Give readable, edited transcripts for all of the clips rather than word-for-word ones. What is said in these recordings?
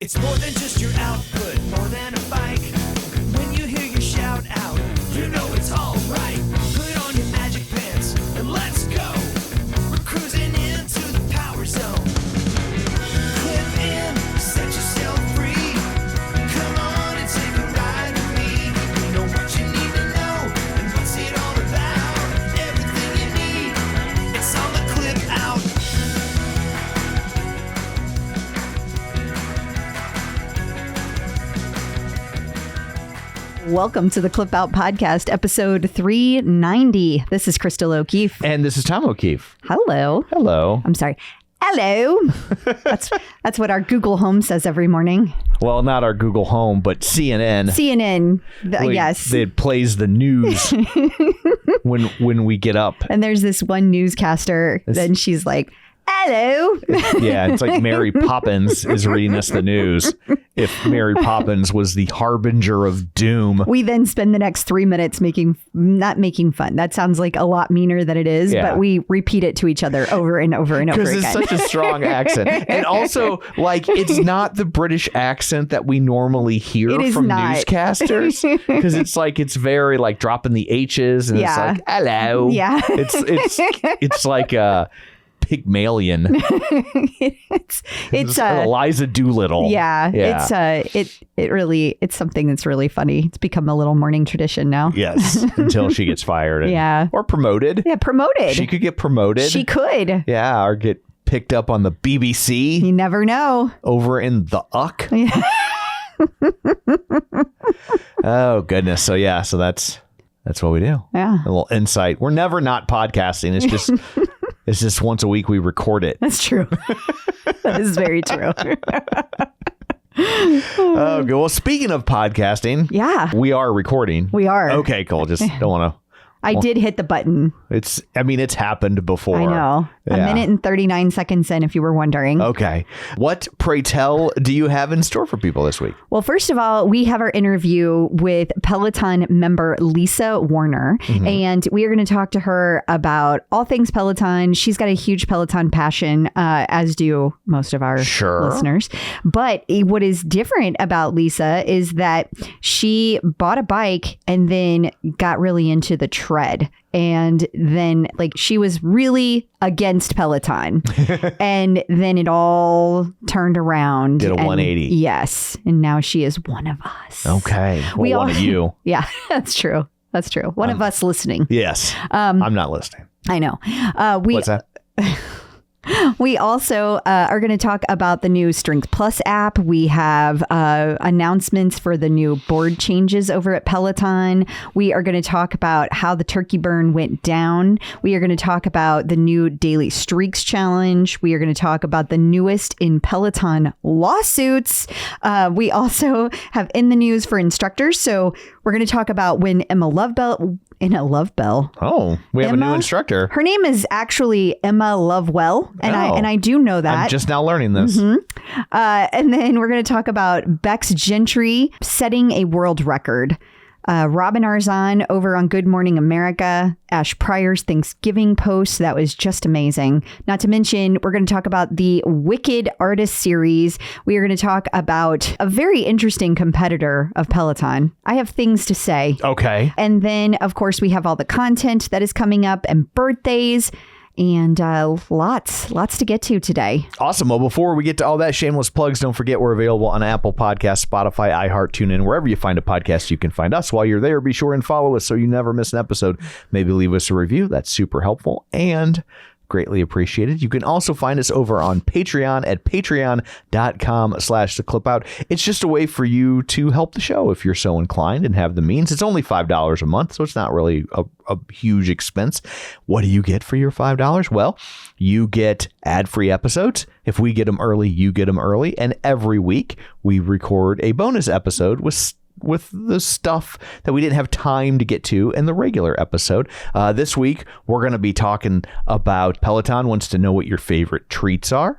It's more than just your output, more than a bike. When you hear your shout out, you know it's all right. Put on your magic pants and let's go. We're cruising into the power zone. Clip in, set yourself free. Come on and take a ride with me. You know what you need to know and what's it all about. Everything you need, it's on the Clip Out. Welcome to the Clip Out Podcast, episode 390. This is Crystal O'Keefe. And this is Tom O'Keefe. Hello. Hello. I'm sorry. Hello. That's what our Google Home says every morning. Well, not our Google Home, but CNN. CNN. Yes. It plays the news when we get up. And there's this one newscaster, then she's like, hello. Yeah, it's like Mary Poppins is reading us the news. If Mary Poppins was the harbinger of doom. We then spend the next 3 minutes not making fun. That sounds like a lot meaner than it is, Yeah. but we repeat it to each other over and over and over again. Because it's such a strong accent. And also, like, it's not the British accent that we normally hear from newscasters. Because it's like, it's very like dropping the H's and it's like, hello. Yeah. It's like Pygmalion. it's Eliza Doolittle. Yeah. It's something that's really funny. It's become a little morning tradition now. Yes, until she gets fired. Or promoted. Yeah, promoted. She could get promoted. She could. Yeah, or get picked up on the BBC. You never know. Over in the Uck. Yeah. Oh, goodness. So that's what we do. Yeah. A little insight. We're never not podcasting. It's just it's just once a week we record it. That's true. That is very true. Oh, good. Well, speaking of podcasting, yeah, we are recording. We are. Okay, cool. Just don't want to. I did hit the button. It's happened before. I know. A minute and 39 seconds in, if you were wondering. Okay. What, pray tell, do you have in store for people this week? Well, first of all, we have our interview with Peloton member Lisa Warner, and we are going to talk to her about all things Peloton. She's got a huge Peloton passion, as do most of our listeners. But what is different about Lisa is that she bought a bike and then got really into the tread. And then she was really against Peloton. And then it all turned around. Did a 180. Yes. And now she is one of us. Okay. Well, one of you. Yeah, that's true. That's true. One of us listening. Yes. I'm not listening. I know. What's that? We also are going to talk about the new Strength Plus app. We have announcements for the new board changes over at Peloton. We are going to talk about how the turkey burn went down. We are going to talk about the new Daily Streaks Challenge. We are going to talk about the newest in Peloton lawsuits. We also have in the news for instructors. So we're going to talk about when Emma Lovewell. Oh, we have a new instructor. Her name is actually Emma Lovewell, and I do know that. I'm just now learning this. And then we're going to talk about Becs Gentry setting a world record. Robin Arzon over on Good Morning America, Ash Pryor's Thanksgiving post. That was just amazing. Not to mention, we're going to talk about the Wicked Artist series. We are going to talk about a very interesting competitor of Peloton. I have things to say. Okay. And then, of course, we have all the content that is coming up and birthdays. And lots to get to today. Awesome. Well, before we get to all that, shameless plugs, don't forget we're available on Apple Podcasts, Spotify, iHeart, TuneIn, wherever you find a podcast, you can find us. While you're there, be sure and follow us so you never miss an episode. Maybe leave us a review. That's super helpful and greatly appreciated. You can also find us over on Patreon at patreon.com/theclipout. It's just a way for you to help the show if you're so inclined and have the means. It's only $5 a month, so it's not really a huge expense. What do you get for your $5? Well, you get ad-free episodes. If we get them early, you get them early. And every week we record a bonus episode with the stuff that we didn't have time to get to in the regular episode. This week, we're going to be talking about Peloton wants to know what your favorite treats are.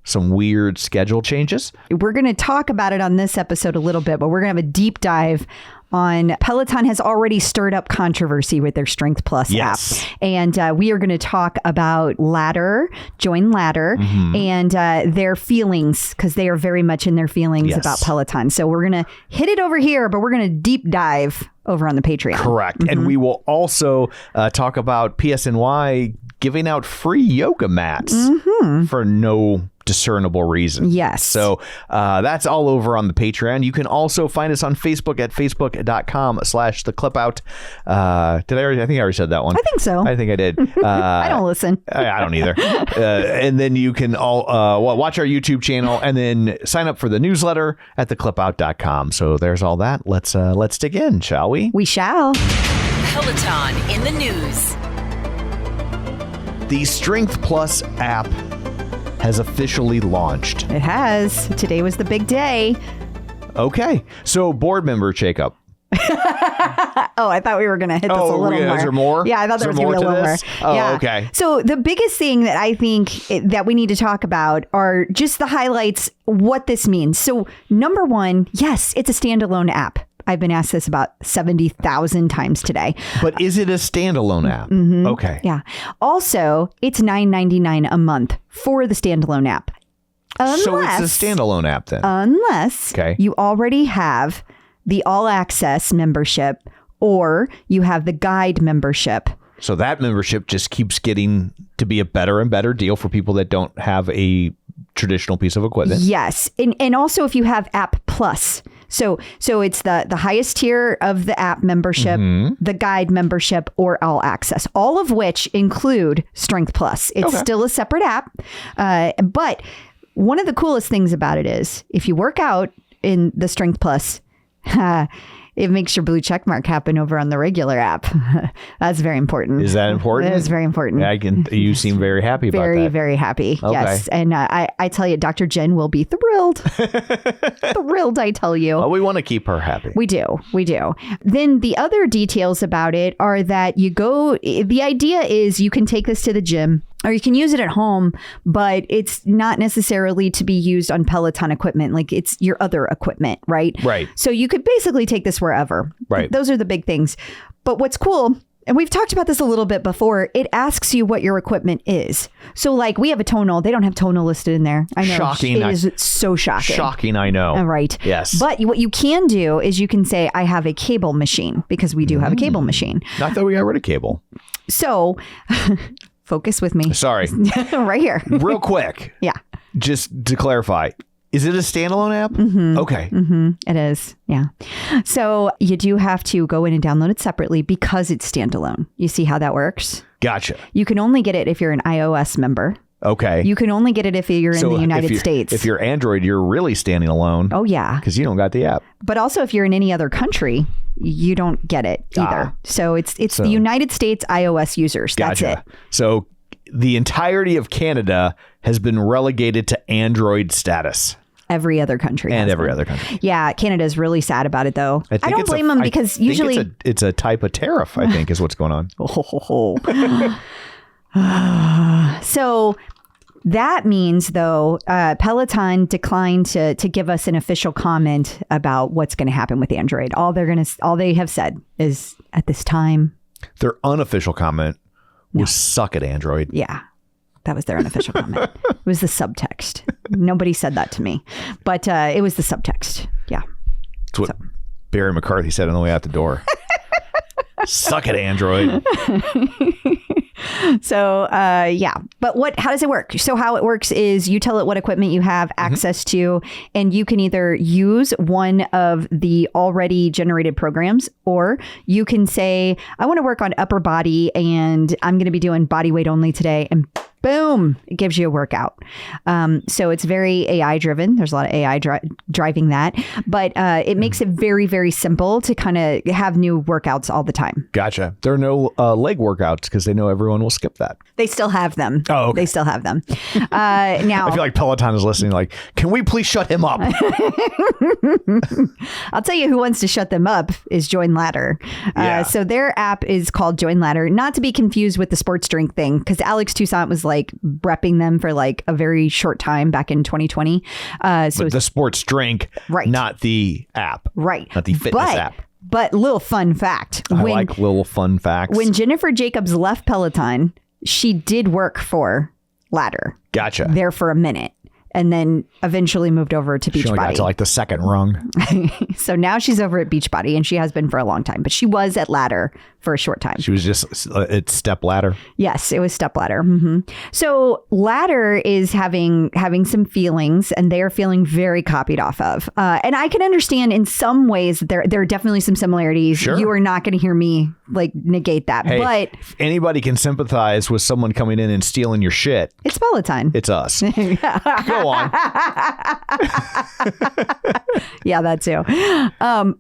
Some weird schedule changes. We're going to talk about it on this episode a little bit, but we're going to have a deep dive on Peloton has already stirred up controversy with their Strength Plus Yes. app. And we are going to talk about Ladder, Join Ladder, and their feelings, because they are very much in their feelings Yes. about Peloton. So we're going to hit it over here, but we're going to deep dive over on the Patreon. Correct. And we will also talk about PSNY giving out free yoga mats for no discernible reason. Yes. So that's all over on the Patreon. You can also find us on Facebook at facebook.com/theclipout. I think I already said that one. I think so. I think I did. I don't listen. I don't either. And then you can all watch our YouTube channel and then sign up for the newsletter at theclipout.com. So there's all that. Let's dig in, shall we? We shall. Peloton in the news. The Strength Plus app has officially launched. It has. Today was the big day. Okay. So board member shakeup. Oh, I thought we were going to hit this a little more. Is there more? Yeah, I thought there was going to be a little more. Oh, yeah. okay. So the biggest thing that I think that we need to talk about are just the highlights, what this means. So number one, yes, it's a standalone app. I've been asked this about 70,000 times today. But is it a standalone app? Okay. Yeah. Also, it's $9.99 a month for the standalone app. So it's a standalone app then. Unless you already have the All Access membership or you have the Guide membership. So that membership just keeps getting to be a better and better deal for people that don't have a traditional piece of equipment. Yes. And also if you have App Plus. So it's the highest tier of the app membership, the Guide membership, or All Access, all of which include Strength Plus. It's still a separate app. But one of the coolest things about it is if you work out in the Strength Plus, it makes your blue check mark happen over on the regular app. That's very important. Is that important? It is very important. You seem very happy about that. Very, very happy. Okay. Yes. And I tell you, Dr. Jen will be thrilled. Thrilled, I tell you. Well, we want to keep her happy. We do. Then the other details about it are that the idea is you can take this to the gym or you can use it at home, but it's not necessarily to be used on Peloton equipment. Like it's your other equipment, right? Right. So you could basically take this wherever. Right. Those are the big things. But what's cool, and we've talked about this a little bit before, it asks you what your equipment is. So like we have a tonal. They don't have tonal listed in there. I know. Shocking. It is so shocking. Shocking, I know. All right. Yes. But what you can do is you can say, I have a cable machine, because we do have a cable machine. I thought we got rid of cable. So focus with me. Sorry. Right here. Real quick. Yeah. Just to clarify, is it a standalone app? Okay. It is. Yeah. So you do have to go in and download it separately because it's standalone. You see how that works? Gotcha. You can only get it if you're an iOS member. Okay. You can only get it if you're in the United States. If you're Android, you're really standing alone. Oh, yeah. Because you don't got the app. But also if you're in any other country, you don't get it either. So it's the United States iOS users. Gotcha. That's it. So the entirety of Canada has been relegated to Android status. Every other country. And every other country. Yeah. Canada's really sad about it, though. I don't blame them because I usually think it's a type of tariff, I think, is what's going on. So that means, though, Peloton declined to give us an official comment about what's going to happen with Android. All they have said is at this time. Their unofficial comment was suck at Android. Yeah, that was their unofficial comment. It was the subtext. Nobody said that to me, but it was the subtext. Yeah. That's what Barry McCarthy said on the way out the door. Suck at Android. So, yeah. But how does it work? So how it works is you tell it what equipment you have access to, and you can either use one of the already generated programs, or you can say, I want to work on upper body and I'm going to be doing body weight only today. And boom, it gives you a workout. So it's very AI driven. There's a lot of AI driving that, but it makes it very, very simple to kind of have new workouts all the time. Gotcha. There are no leg workouts because they know everyone will skip that. They still have them. Oh, okay. They still have them. Now, I feel like Peloton is listening like, can we please shut him up? I'll tell you who wants to shut them up is Join Ladder. Yeah. So their app is called Join Ladder, not to be confused with the sports drink thing, because Alex Toussaint was like repping them for like a very short time back in 2020. But the sports drink, right? Not the app, Right. Not the fitness app. But little fun fact. I like little fun facts. When Jennifer Jacobs left Peloton, she did work for Ladder. Gotcha. There for a minute. And then eventually moved over to Beachbody. She only got to like the second rung. So now she's over at Beachbody, and she has been for a long time. But she was at Ladder for a short time. She was just at Step Ladder. Yes, it was Step Ladder. Mm-hmm. So Ladder is having some feelings, and they are feeling very copied off of. And I can understand in some ways that there are definitely some similarities. Sure. You are not going to hear me like negate that. Hey, but if anybody can sympathize with someone coming in and stealing your shit, it's Peloton. it's us. Go on. Yeah, that too.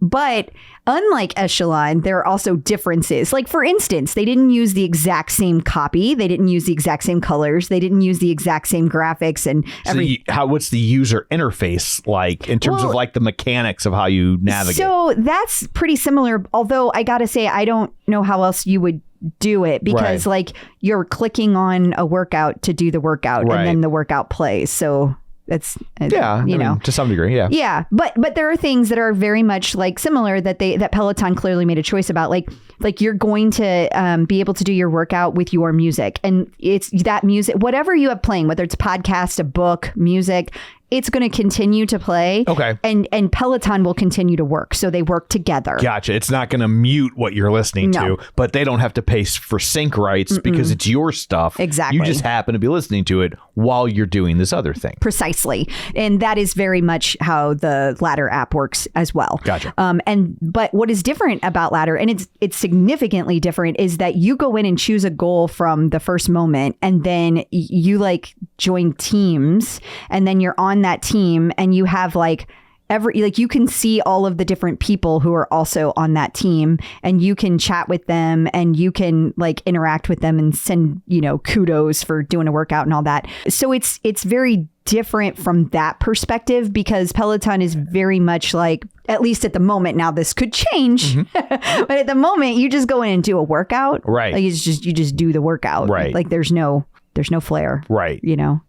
But unlike Echelon, there are also differences. Like, for instance, they didn't use the exact same copy. They didn't use the exact same colors. They didn't use the exact same graphics and what's the user interface like in terms of like the mechanics of how you navigate? So that's pretty similar. Although I got to say, I don't know how else you would do it because like you're clicking on a workout to do the workout and then the workout plays. So it's you know, to some degree, yeah. But there are things that are very much like similar that Peloton clearly made a choice about. Like you're going to be able to do your workout with your music, and it's that music, whatever you have playing, whether it's podcast, a book, music. It's going to continue to play. Okay. And Peloton will continue to work. So they work together. Gotcha. It's not going to mute what you're listening to, but they don't have to pay for sync rights because it's your stuff. Exactly. You just happen to be listening to it while you're doing this other thing. Precisely. And that is very much how the Ladder app works as well. Gotcha. But what is different about Ladder, and it's significantly different, is that you go in and choose a goal from the first moment, and then you like join teams, and then you're on that team, and you have you can see all of the different people who are also on that team, and you can chat with them, and you can like interact with them and send, kudos for doing a workout and all that. So it's very different from that perspective, because Peloton is very much like, at least at the moment, now this could change, but at the moment you just go in and do a workout. Right. Like you just do the workout. Right. Like there's no flair. Right.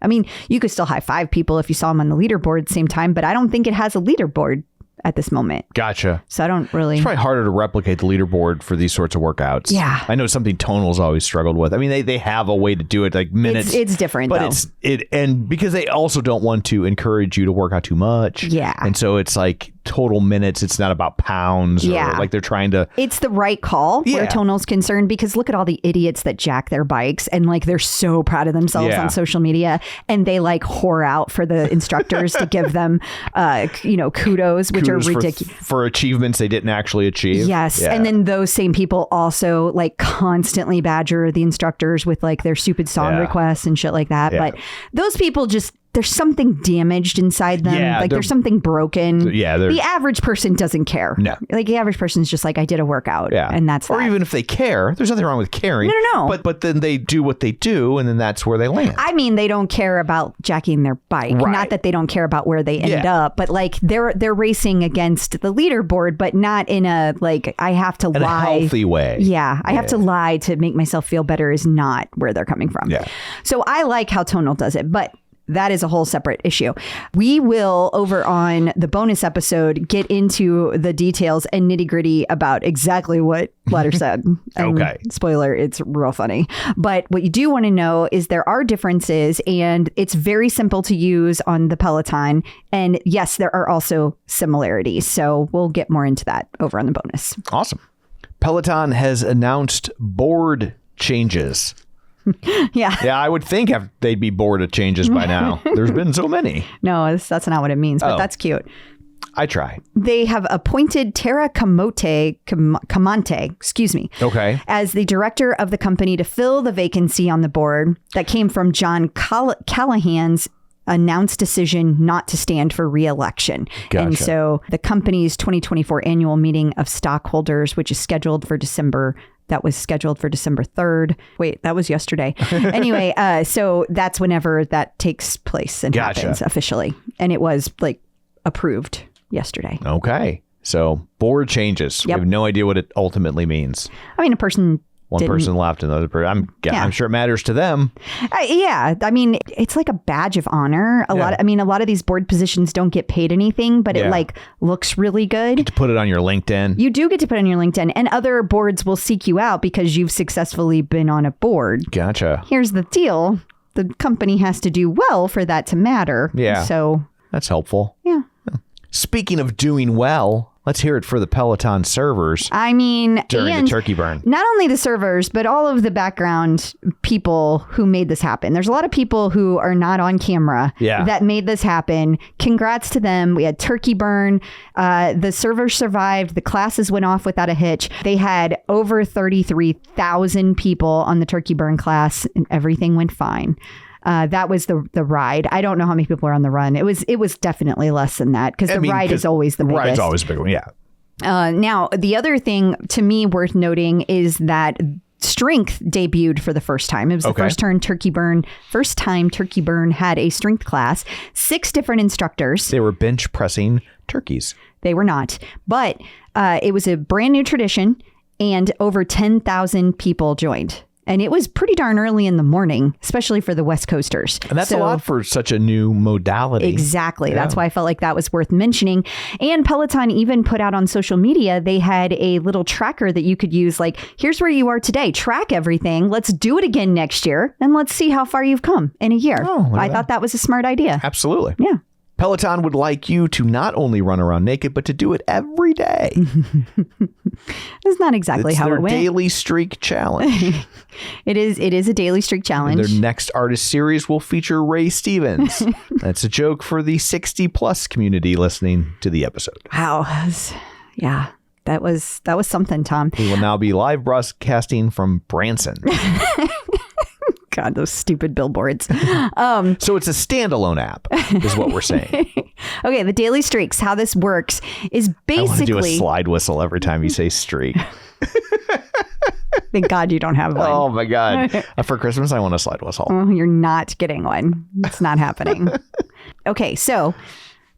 I mean, you could still high five people if you saw them on the leaderboard at the same time, but I don't think it has a leaderboard at this moment. Gotcha. So I don't really... It's probably harder to replicate the leaderboard for these sorts of workouts. Yeah. I know something Tonal's always struggled with. I mean, they have a way to do it, like minutes. It's different, but though. And because they also don't want to encourage you to work out too much. Yeah. And so it's like total minutes. It's not about pounds. Yeah. Or like they're trying to... It's the right call where Tonal's concerned, because look at all the idiots that jack their bikes and like they're so proud of themselves on social media, and they like whore out for the instructors to give them kudos, which are ridiculous. For achievements they didn't actually achieve. Yes. Yeah. And then those same people also like constantly badger the instructors with like their stupid song requests and shit like that. Yeah. But those people just... there's something damaged inside them. Yeah, like there's something broken. Yeah, the average person doesn't care. No. Like the average person's just like, I did a workout. Yeah. And that's or that. even if they care, there's nothing wrong with caring. No. But then they do what they do, and then that's where they land. I mean, they don't care about jacking their bike. Right. Not that they don't care about where they end up, but like they're racing against the leaderboard, but not in a like I have to in lie. a healthy way. Yeah, I have to lie to make myself feel better is not where they're coming from. Yeah. So I like how Tonal does it, but that is a whole separate issue. We will, over on the bonus episode, get into the details and nitty gritty about exactly what Ladder said. Okay. Spoiler, it's real funny. But what you do want to know is there are differences, and it's very simple to use on the Peloton. And yes, there are also similarities. So we'll get more into that over on the bonus. Awesome. Peloton has announced board changes. Yeah. Yeah, I would think they'd be bored of changes by now. There's been so many. No, that's not what it means, but that's cute. I try. They have appointed Tara Camante, Okay. as the director of the company to fill the vacancy on the board that came from John Callahan's announced decision not to stand for re-election. Gotcha. And so the company's 2024 annual meeting of stockholders, which is scheduled for December 3rd. Wait, that was yesterday. Anyway, so that's whenever that takes place and happens officially. And it was like approved yesterday. Okay. So board changes. Yep. We have no idea what it ultimately means. I mean, a person One person left and the other person. I'm sure it matters to them. Yeah. I mean, it's like a badge of honor. A lot of these board positions don't get paid anything, but it like looks really good. Get to put it on your LinkedIn. You do get to put it on your LinkedIn, and other boards will seek you out because you've successfully been on a board. Gotcha. Here's the deal. The company has to do well for that to matter. Yeah. So that's helpful. Yeah. Speaking of doing well, let's hear it for the Peloton servers. I mean, during the turkey burn. Not only the servers, but all of the background people who made this happen. There's a lot of people who are not on camera that made this happen. Congrats to them. We had turkey burn. The servers survived. The classes went off without a hitch. They had over 33,000 people on the turkey burn class, and everything went fine. That was the ride. I don't know how many people were on the run. It was definitely less than that because the ride is always the biggest. The ride's always a big one, yeah. Now, the other thing to me worth noting is that strength debuted for the first time. It was the first time Turkey Burn had a strength class. 6 different instructors. They were bench pressing turkeys. They were not. But it was a brand new tradition, and over 10,000 people joined. And it was pretty darn early in the morning, especially for the West Coasters. And that's a lot for such a new modality. Exactly. Yeah. That's why I felt like that was worth mentioning. And Peloton even put out on social media, they had a little tracker that you could use. Like, here's where you are today. Track everything. Let's do it again next year. And let's see how far you've come in a year. I thought that was a smart idea. Absolutely. Yeah. Peloton would like you to not only run around naked, but to do it every day. That's not exactly how it went. It's their daily streak challenge. It is a daily streak challenge. Their next artist series will feature Ray Stevens. That's a joke for the 60+ community listening to the episode. Wow. Yeah. That was something, Tom. We will now be live broadcasting from Branson. God, those stupid billboards. So it's a standalone app, is what we're saying. Okay, the daily streaks, how this works is basically... I want to do a slide whistle every time you say streak. Thank God you don't have one. Oh my God. For Christmas, I want a slide whistle. Oh, you're not getting one. It's not happening. Okay, so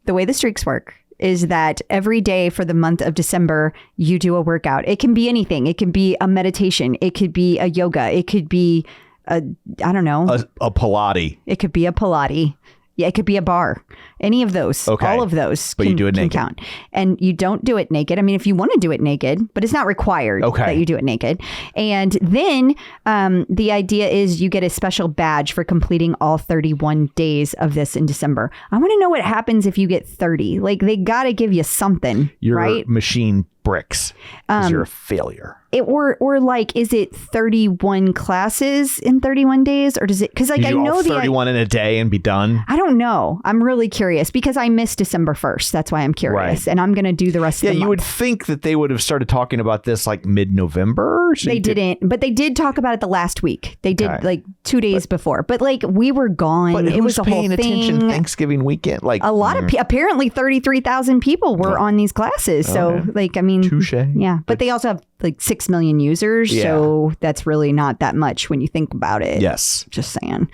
the way the streaks work is that every day for the month of December, you do a workout. It can be anything. It can be a meditation. It could be a yoga. It could be I don't know. A Pilates. It could be a Pilates. Yeah, it could be a bar. Any of those. Okay. All of those but you do it naked. Count. And you don't do it naked. I mean, if you want to do it naked, but it's not required that you do it naked. And then the idea is you get a special badge for completing all 31 days of this in December. I want to know what happens if you get 30. Like, they got to give you something, Your machine bricks because you're a failure. Or like, is it 31 classes in 31 days, or does it? Because like, I know 31 in a day and be done. I don't know. I'm really curious because I missed December 1st. That's why I'm curious, and I'm going to do the rest of the month. Yeah, you would think that they would have started talking about this like mid-November. So they didn't, but they did talk about it the last week. They did like 2 days before, but like we were gone. But it was a whole thing. Attention Thanksgiving weekend, like a lot of apparently 33,000 people were on these classes. So like, I mean, touche. Yeah, but they also have like 6 million users. So that's really not that much when you think about it. Yes. Just saying.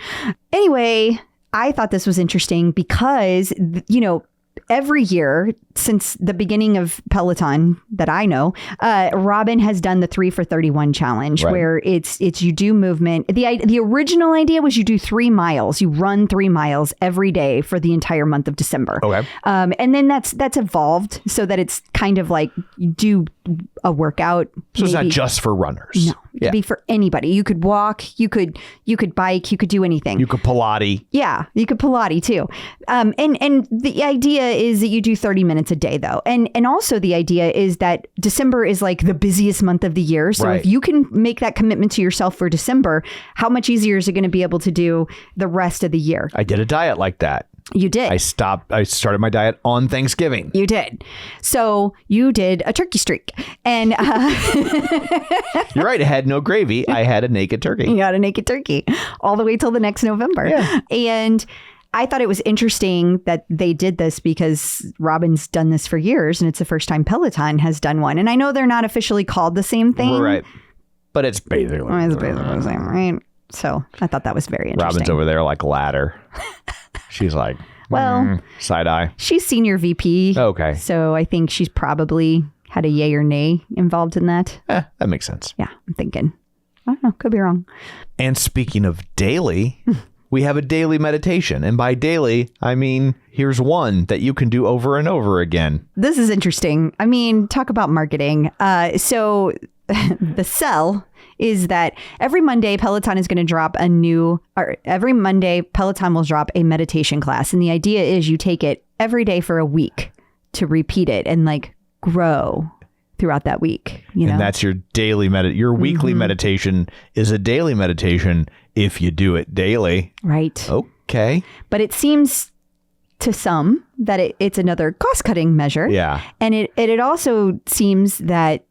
Anyway, I thought this was interesting because, every year since the beginning of Peloton that I know, Robin has done the 3 for 31 challenge, where it's you do movement. The original idea was you do 3 miles. You run 3 miles every day for the entire month of December. Okay. And then that's evolved so that it's kind of like you do a workout. So it's not just for runners. No, it could be for anybody. You could walk, you could bike, you could do anything. You could Pilates. Yeah, you could Pilates too. And the idea is that you do 30 minutes a day though. And also the idea is that December is like the busiest month of the year. So if you can make that commitment to yourself for December, how much easier is it going to be able to do the rest of the year? I did a diet like that. You did. I started my diet on Thanksgiving. You did. So you did a turkey streak. And you're right. It had no gravy. I had a naked turkey. You had a naked turkey all the way till the next November. Yeah. And I thought it was interesting that they did this because Robin's done this for years and it's the first time Peloton has done one. And I know they're not officially called the same thing. Right. But it's basically the same, right? So I thought that was very interesting. Robin's over there like ladder. She's like, side eye. She's senior VP. Okay. So I think she's probably had a yay or nay involved in that. That makes sense. Yeah, I'm thinking. I don't know. Could be wrong. And speaking of daily, we have a daily meditation. And by daily, I mean, here's one that you can do over and over again. This is interesting. I mean, talk about marketing. So the sell is that every Monday Peloton is going to drop every Monday Peloton will drop a meditation class. And the idea is you take it every day for a week to repeat it and like grow throughout that week. And that's your daily your weekly meditation is a daily meditation if you do it daily. Right. Okay. But it seems to some that it's another cost-cutting measure. Yeah. And it also seems that,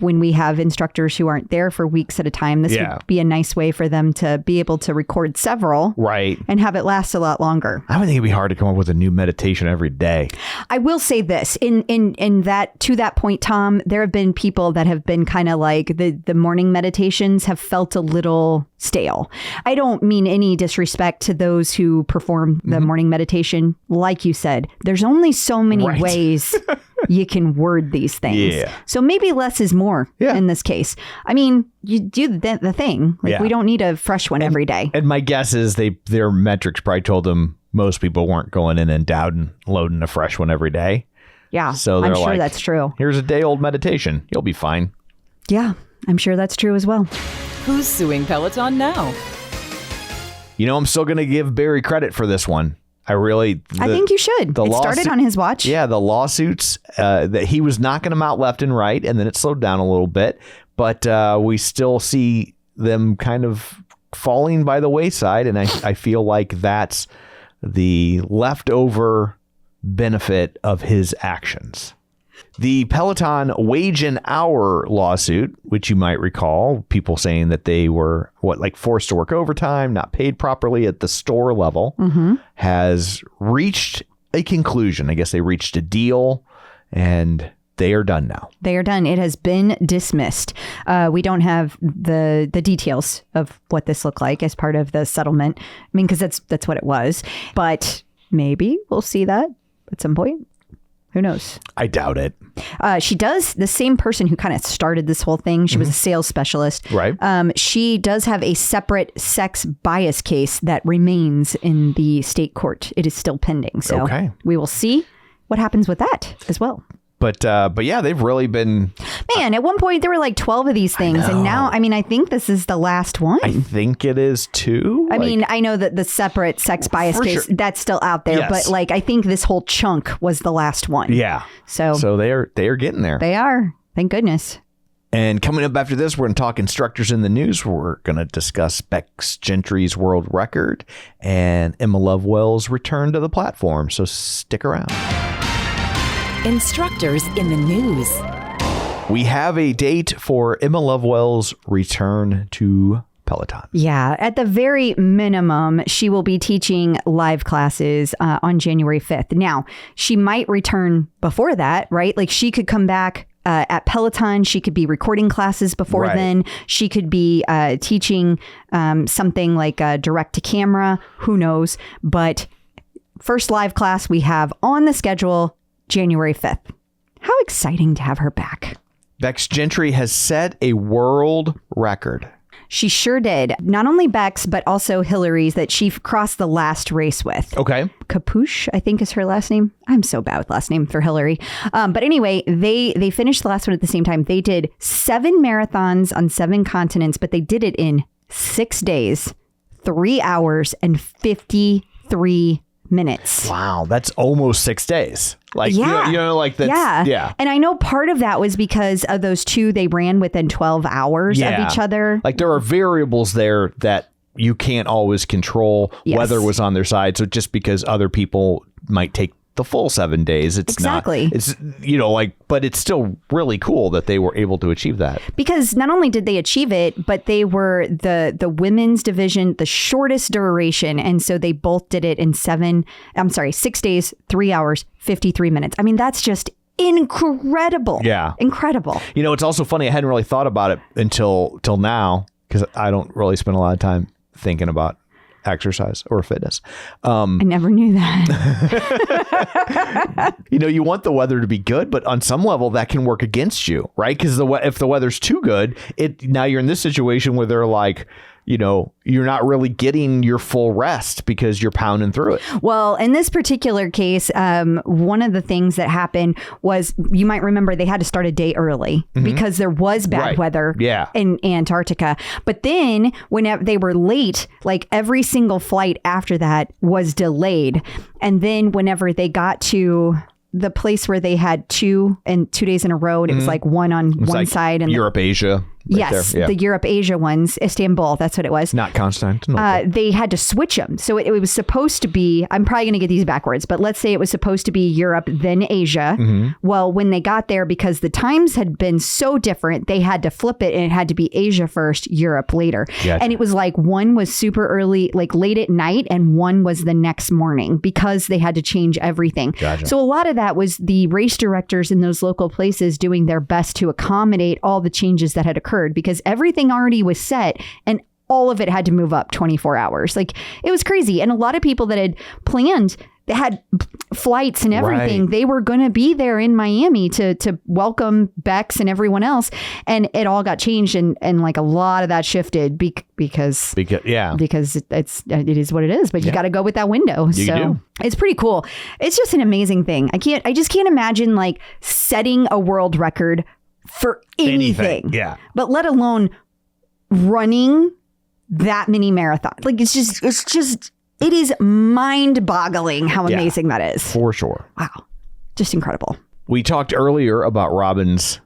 when we have instructors who aren't there for weeks at a time, this would be a nice way for them to be able to record several. Right. And have it last a lot longer. I would think it'd be hard to come up with a new meditation every day. I will say this in that, to that point, Tom, there have been people that have been kind of like the morning meditations have felt a little stale. I don't mean any disrespect to those who perform the morning meditation. Like you said, there's only so many ways you can word these things. Yeah. So maybe less is more in this case. I mean, you do the thing. Like we don't need a fresh one every day. And my guess is their metrics probably told them most people weren't going in and downloading a fresh one every day. Yeah. So I'm sure that's true. Here's a day old meditation. You'll be fine. Yeah, I'm sure that's true as well. Who's suing Peloton now? I'm still going to give Barry credit for this one. I think you should. It started on his watch. Yeah, the lawsuits that he was knocking them out left and right, and then it slowed down a little bit. But we still see them kind of falling by the wayside, and I feel like that's the leftover benefit of his actions. The Peloton wage and hour lawsuit, which you might recall, people saying that they were forced to work overtime, not paid properly at the store level, has reached a conclusion. I guess they reached a deal and they are done now. They are done. It has been dismissed. We don't have the details of what this looked like as part of the settlement. I mean, because that's what it was. But maybe we'll see that at some point. Who knows? I doubt it. She does. The same person who kind of started this whole thing. She was a sales specialist. Right. She does have a separate sex bias case that remains in the state court. It is still pending. So we will see what happens with that as well. But yeah, they've really been... Man, at one point there were like 12 of these things. And now, I think this is the last one. I think it is too. I mean, I know that the separate sex bias case, that's still out there. Yes. But I think this whole chunk was the last one. Yeah. So they are getting there. They are. Thank goodness. And coming up after this, we're going to talk instructors in the news. We're going to discuss Becs Gentry's world record and Emma Lovewell's return to the platform. So stick around. Instructors in the news. We have a date for Emma Lovewell's return to Peloton. Yeah, at the very minimum, she will be teaching live classes on January 5th. Now, she might return before that, right? Like she could come back at Peloton. She could be recording classes before then. She could be teaching something like direct to camera. Who knows? But first live class we have on the schedule, January 5th. How exciting to have her back. Becs Gentry has set a world record. She sure did. Not only Becs, but also Hillary's that she crossed the last race with. Okay. Capuche, I think is her last name. I'm so bad with last name for Hillary. But anyway, they finished the last one at the same time. They did 7 marathons on 7 continents, but they did it in 6 days, 3 hours, and 53 minutes. Wow, that's almost 6 days. That's yeah. And I know part of that was because of those 2 they ran within 12 hours of each other. Like there are variables there that you can't always control whether was on their side. So just because other people might take the full 7 days, it's not, it's, but it's still really cool that they were able to achieve that. Because not only did they achieve it, but they were the women's division, the shortest duration. And so they both did it in 6 days, 3 hours, 53 minutes. I mean, that's just incredible. Yeah. Incredible. It's also funny. I hadn't really thought about it until now, because I don't really spend a lot of time thinking about exercise or fitness. I never knew that. You want the weather to be good, but on some level that can work against you, right? Because if the weather's too good, now you're in this situation where they're like, you're not really getting your full rest because you're pounding through it. Well, in this particular case, one of the things that happened was, you might remember, they had to start a day early because there was bad weather in Antarctica. But then whenever they were late, like every single flight after that was delayed. And then whenever they got to the place where they had 2 days in a row, and it was like one on one side and Europe, Asia. Yes, the Europe, Asia ones, Istanbul, that's what it was. Not Constantinople. They had to switch them. So it was supposed to be, I'm probably going to get these backwards, but let's say it was supposed to be Europe, then Asia. Well, when they got there, because the times had been so different, they had to flip it, and it had to be Asia first, Europe later. Gotcha. And it was like one was super early, like late at night, and one was the next morning because they had to change everything. Gotcha. So a lot of that was the race directors in those local places doing their best to accommodate all the changes that had occurred, because everything already was set and all of it had to move up 24 hours. Like, it was crazy. And a lot of people that had planned, they had flights and everything. Right. They were going to be there in Miami to welcome Becs and everyone else. And it all got changed. And like a lot of that shifted because it is what it is. But you got to go with that window. So it's pretty cool. It's just an amazing thing. I just can't imagine like setting a world record for anything. Yeah. But let alone running that many marathons. Like, it is mind-boggling how amazing that is. For sure. Wow. Just incredible. We talked earlier about Robin's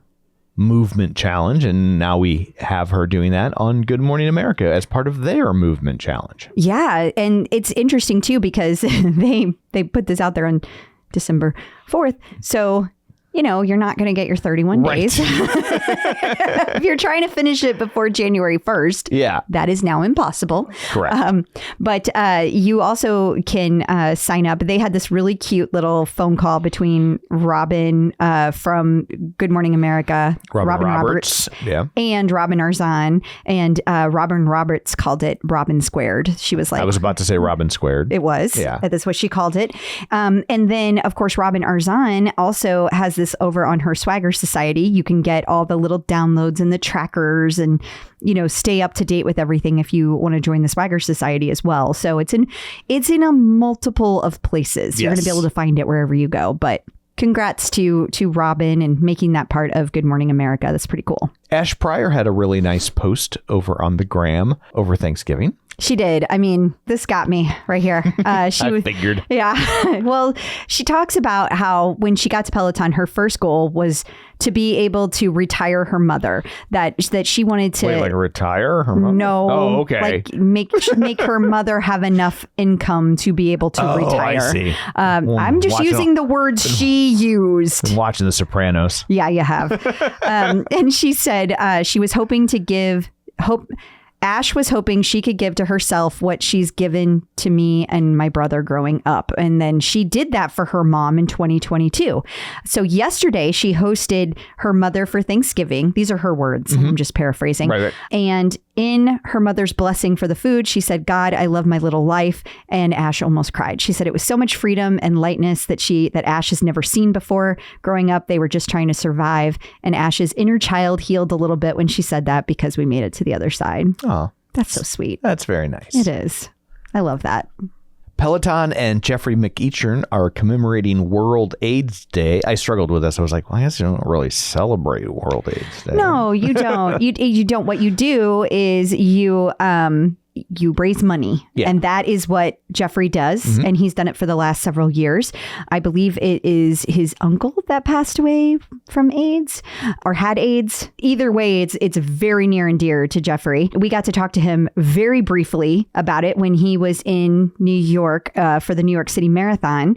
movement challenge, and now we have her doing that on Good Morning America as part of their movement challenge. Yeah. And it's interesting too, because they put this out there on December 4th. So you're not going to get your 31 days. If you're trying to finish it before January 1st, that is now impossible. Correct. But you also can sign up. They had this really cute little phone call between Robin from Good Morning America, Robin Roberts, and Robin Arzon. And Robin Roberts called it Robin Squared. She was like, I was about to say Robin Squared. It was. Yeah. That's what she called it. And then, of course, Robin Arzon also has this over on her Swagger Society. You can get all the little downloads and the trackers and, stay up to date with everything if you want to join the Swagger Society as well. So it's in a multiple of places. You're going to be able to find it wherever you go. But congrats to Robin and making that part of Good Morning America. That's pretty cool. Ash Pryor had a really nice post over on the gram over Thanksgiving. She did. I mean, this got me right here. I figured. Yeah. Well, she talks about how when she got to Peloton, her first goal was to be able to retire her mother. That she wanted to retire her mother? No. Oh, okay. Like make her mother have enough income to be able to retire. I see. I'm just using the words she used. Been watching The Sopranos. Yeah, you have. And she said she was hoping to Ash was hoping she could give to herself what she's given to me and my brother growing up. And then she did that for her mom in 2022. So yesterday she hosted her mother for Thanksgiving. These are her words. I'm just paraphrasing. Right. And in her mother's blessing for the food, she said, "God, I love my little life." And Ash almost cried. She said it was so much freedom and lightness that Ash has never seen before. Growing up, they were just trying to survive. And Ash's inner child healed a little bit when she said that, because we made it to the other side. Oh, that's so sweet. That's very nice. It is. I love that. Peloton and Jeffrey McEachern are commemorating World AIDS Day. I struggled with this. I was like, well, I guess you don't really celebrate World AIDS Day. No, you don't. you don't. What you do is you raise money. Yeah. And that is what Jeffrey does. And he's done it for the last several years. I believe it is his uncle that passed away from AIDS or had AIDS. Either way, it's very near and dear to Jeffrey. We got to talk to him very briefly about it when he was in New York for the New York City Marathon.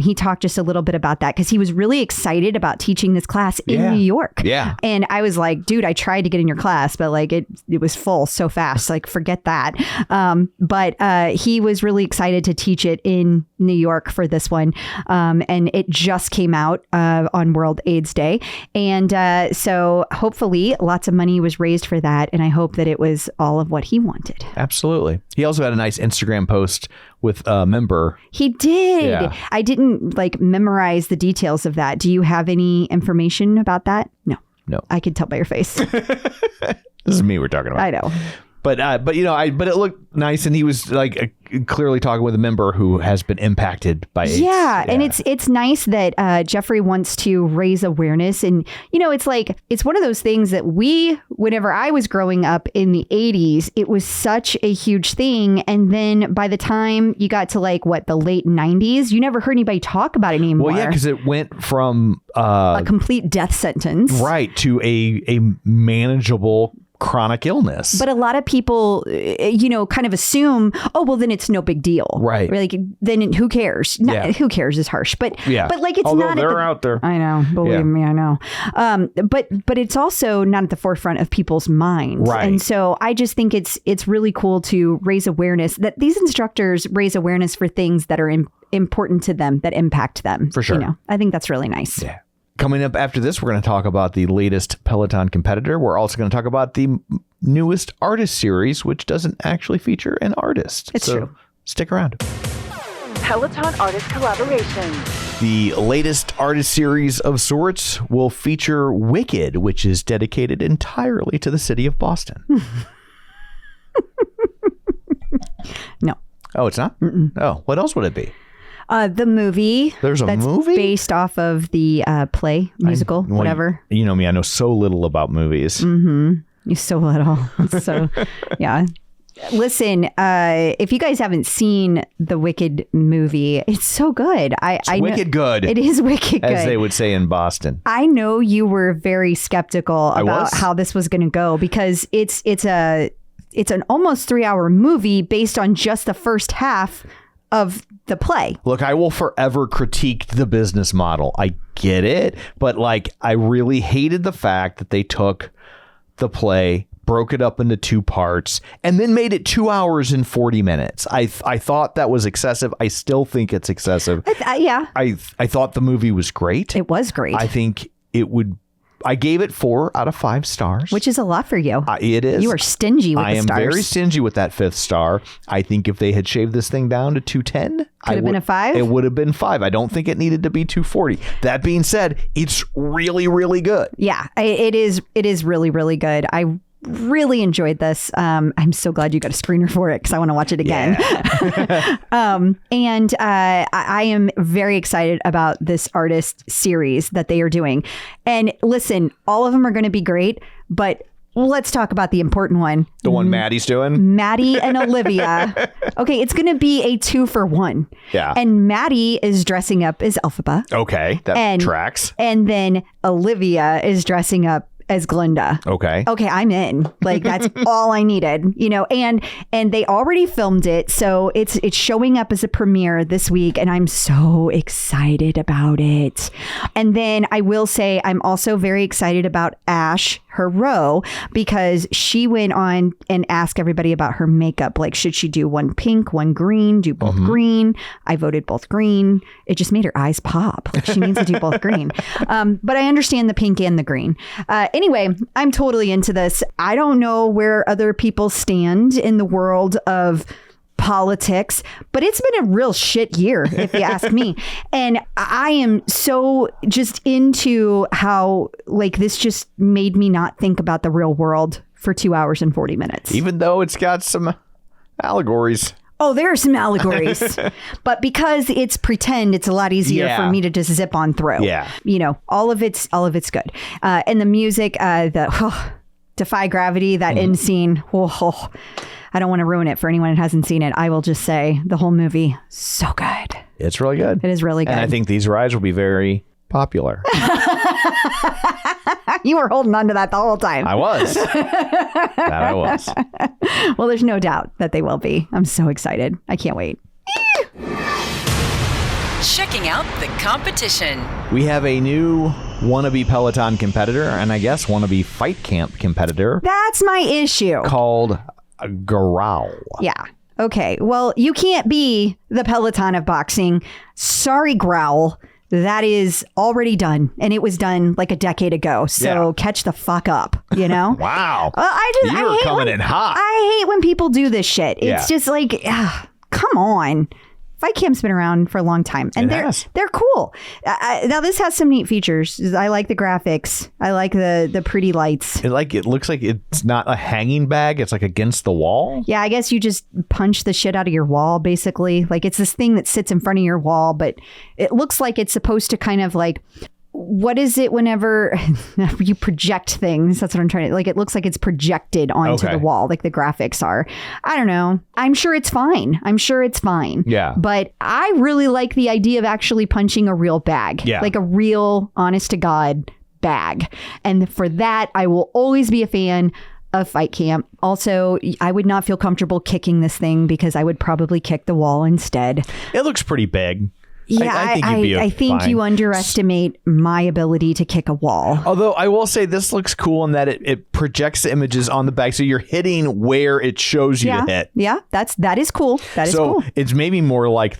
He talked just a little bit about that because he was really excited about teaching this class in New York. Yeah. And I was like, dude, I tried to get in your class, but like it was full so fast. Like, forget that. that. But he was really excited to teach it in New York for this one. And it just came out on World AIDS Day. And so hopefully lots of money was raised for that. And I hope that it was all of what he wanted. Absolutely. He also had a nice Instagram post with a member. He did. Yeah. I didn't memorize the details of that. Do you have any information about that? No. I could tell by your face. This is me we're talking about. I know. But it looked nice, and he was clearly talking with a member who has been impacted by AIDS. Yeah, and it's nice that Jeffrey wants to raise awareness, and it's one of those things that whenever I was growing up in the 80s, it was such a huge thing, and then by the time you got to the late 90s, you never heard anybody talk about it anymore. Well, yeah, because it went from a complete death sentence, right, to a manageable chronic illness. But a lot of people, kind of assume, oh, well, then it's no big deal. Right. Then who cares? Who cares is harsh. But it's although not. They're out there. I know. Believe me, I know. But it's also not at the forefront of people's minds. Right. And so I just think it's really cool to raise awareness, that these instructors raise awareness for things that are important to them, that impact them. For sure. I think that's really nice. Yeah. Coming up after this, we're going to talk about the latest Peloton competitor. We're also going to talk about the newest artist series, which doesn't actually feature an artist. It's true. Stick around. Peloton artist collaborations. The latest artist series of sorts will feature Wicked, which is dedicated entirely to the city of Boston. No. Oh, it's not? Mm-mm. Oh, what else would it be? The movie. There's a movie? Based off of the play, musical, whatever. You know me, I know so little about movies. Mm-hmm. You're so little. So, yeah. Listen, if you guys haven't seen the Wicked movie, it's so good. It's wicked good. It is wicked good. As they would say in Boston. I know you were very skeptical about how this was going to go, because it's an almost 3-hour movie based on just the first half of the play. Look, I will forever critique the business model. I get it. But I really hated the fact that they took the play, broke it up into 2 parts, and then made it 2 hours and 40 minutes. I thought that was excessive. I still think it's excessive. Yeah. I thought the movie was great. It was great. I think I gave it 4 out of 5 stars. Which is a lot for you. It is. You are stingy with the stars. I am very stingy with that 5th star. I think if they had shaved this thing down to 210, could have been a 5? It would have been 5. I don't think it needed to be 240. That being said, it's really, really good. Yeah, it is. It is really, really good. I really enjoyed this. I'm so glad you got a screener for it, because I want to watch it again. Yeah. And I am very excited about this artist series that they are doing. And listen, all of them are going to be great, but let's talk about the important one. The one Maddie's doing? Maddie and Olivia. Okay, it's going to be a 2-for-1. Yeah. And Maddie is dressing up as Elphaba. Okay, that tracks. And then Olivia is dressing up as Glinda. Okay, I'm in. That's all I needed, and they already filmed it, so it's showing up as a premiere this week, and I'm so excited about it. And then I will say I'm also very excited about Ash, her row, because she went on and asked everybody about her makeup. Should she do one pink, one green, do both green? I voted both green. It just made her eyes pop. She needs to do both green. But I understand the pink and the green. Anyway, I'm totally into this. I don't know where other people stand in the world of politics, but it's been a real shit year, if you ask me. And I am so just into how this just made me not think about the real world for 2 hours and 40 minutes. Even though it's got some allegories. Oh, there are some allegories, but because it's pretend, it's a lot easier for me to just zip on through. Yeah. All of it's good. And the music, Defy Gravity, that end scene. I don't want to ruin it for anyone that hasn't seen it. I will just say the whole movie, so good. It's really good. It is really good. And I think these rides will be very popular. You were holding on to that the whole time. I was. That I was. Well, there's no doubt that they will be. I'm so excited. I can't wait. Checking out the competition. We have a new wannabe Peloton competitor, and I guess wannabe Fight Camp competitor. That's my issue. Called growl. Yeah. Okay. Well, you can't be the Peloton of boxing. Sorry, growl. That is already done. And it was done like a decade ago. So catch the fuck up, you know? Wow. I hate coming in hot. I hate when people do this shit. It's just like, come on. Fight Camp's been around for a long time, and they're cool. Now this has some neat features. I like the graphics. I like the pretty lights. It looks like it's not a hanging bag. It's like against the wall. Yeah, I guess you just punch the shit out of your wall, basically. Like it's this thing that sits in front of your wall, but it looks like it's supposed to kind of like. What is it whenever you project things? That's what I'm trying to... Like, it looks like it's projected onto the wall, like the graphics are. I don't know. I'm sure it's fine. Yeah. But I really like the idea of actually punching a real bag. Yeah. Like a real, honest-to-God bag. And for that, I will always be a fan of Fight Camp. Also, I would not feel comfortable kicking this thing because I would probably kick the wall instead. It looks pretty big. Yeah, I think you underestimate my ability to kick a wall. Although I will say this looks cool in that it projects the images on the bag, so you're hitting where it shows you to hit. Yeah, that is cool. That is cool. So it's maybe more like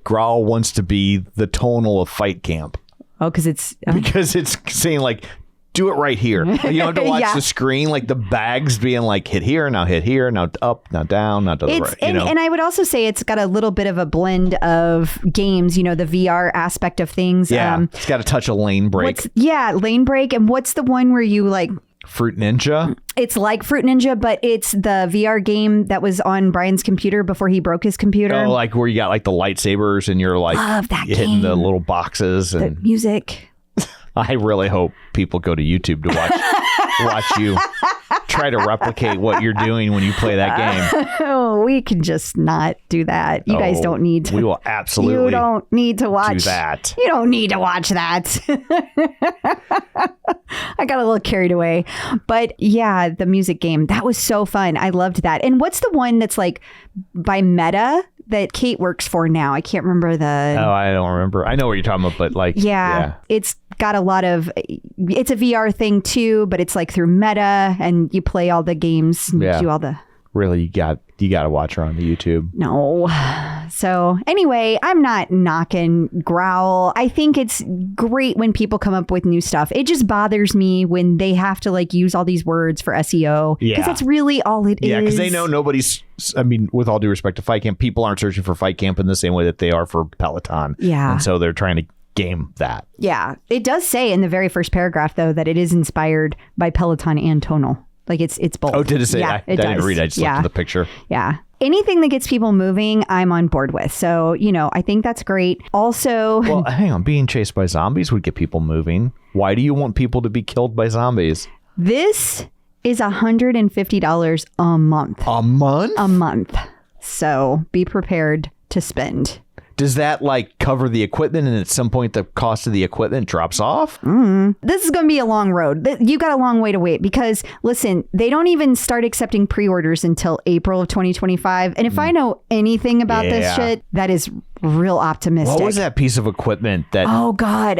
Growl wants to be the tonal of Fight Camp. Oh, because it's saying like, do it right here. You don't have to watch the screen, like the bags being like hit here, now up, now down, now to the right. And I would also say it's got a little bit of a blend of games, the VR aspect of things. Yeah, it's got a touch of lane break. Lane break. And what's the one where you like... Fruit Ninja? It's like Fruit Ninja, but it's the VR game that was on Brian's computer before he broke his computer. Oh, like where you got like the lightsabers and you're like hitting the little boxes and the music. I really hope people go to YouTube to watch you try to replicate what you're doing when you play that game. Oh, we can just not do that. You guys don't need to. We will absolutely. You don't need to watch that. You don't need to watch that. I got a little carried away. But yeah, the music game, that was so fun. I loved that. And what's the one that's like by Meta that Kate works for now? I can't remember the... Oh, I don't remember. I know what you're talking about, but like... Yeah. It's got a lot of... It's a VR thing too, but it's like through Meta and you play all the games and do all the... Really, you got to watch her on the YouTube. No. So anyway, I'm not knocking Growl. I think it's great when people come up with new stuff. It just bothers me when they have to like use all these words for SEO. Because that's really all it is. Yeah, because they know nobody's... I mean, with all due respect to Fight Camp, people aren't searching for Fight Camp in the same way that they are for Peloton. Yeah. And so they're trying to game that. Yeah. It does say in the very first paragraph, though, that it is inspired by Peloton and Tonal. Like it's both. Oh, did it say? Yeah, I didn't read it. I just looked at the picture. Yeah. Anything that gets people moving, I'm on board with. So, I think that's great. Also... Well, hang on. Being chased by zombies would get people moving. Why do you want people to be killed by zombies? This is $150 a month. A month? A month. So be prepared to spend. Does that like cover the equipment and at some point the cost of the equipment drops off? This is going to be a long road. You got a long way to wait because listen, they don't even start accepting pre-orders until April of 2025. And if I know anything about this shit, that is real optimistic. What was that piece of equipment that... Oh God.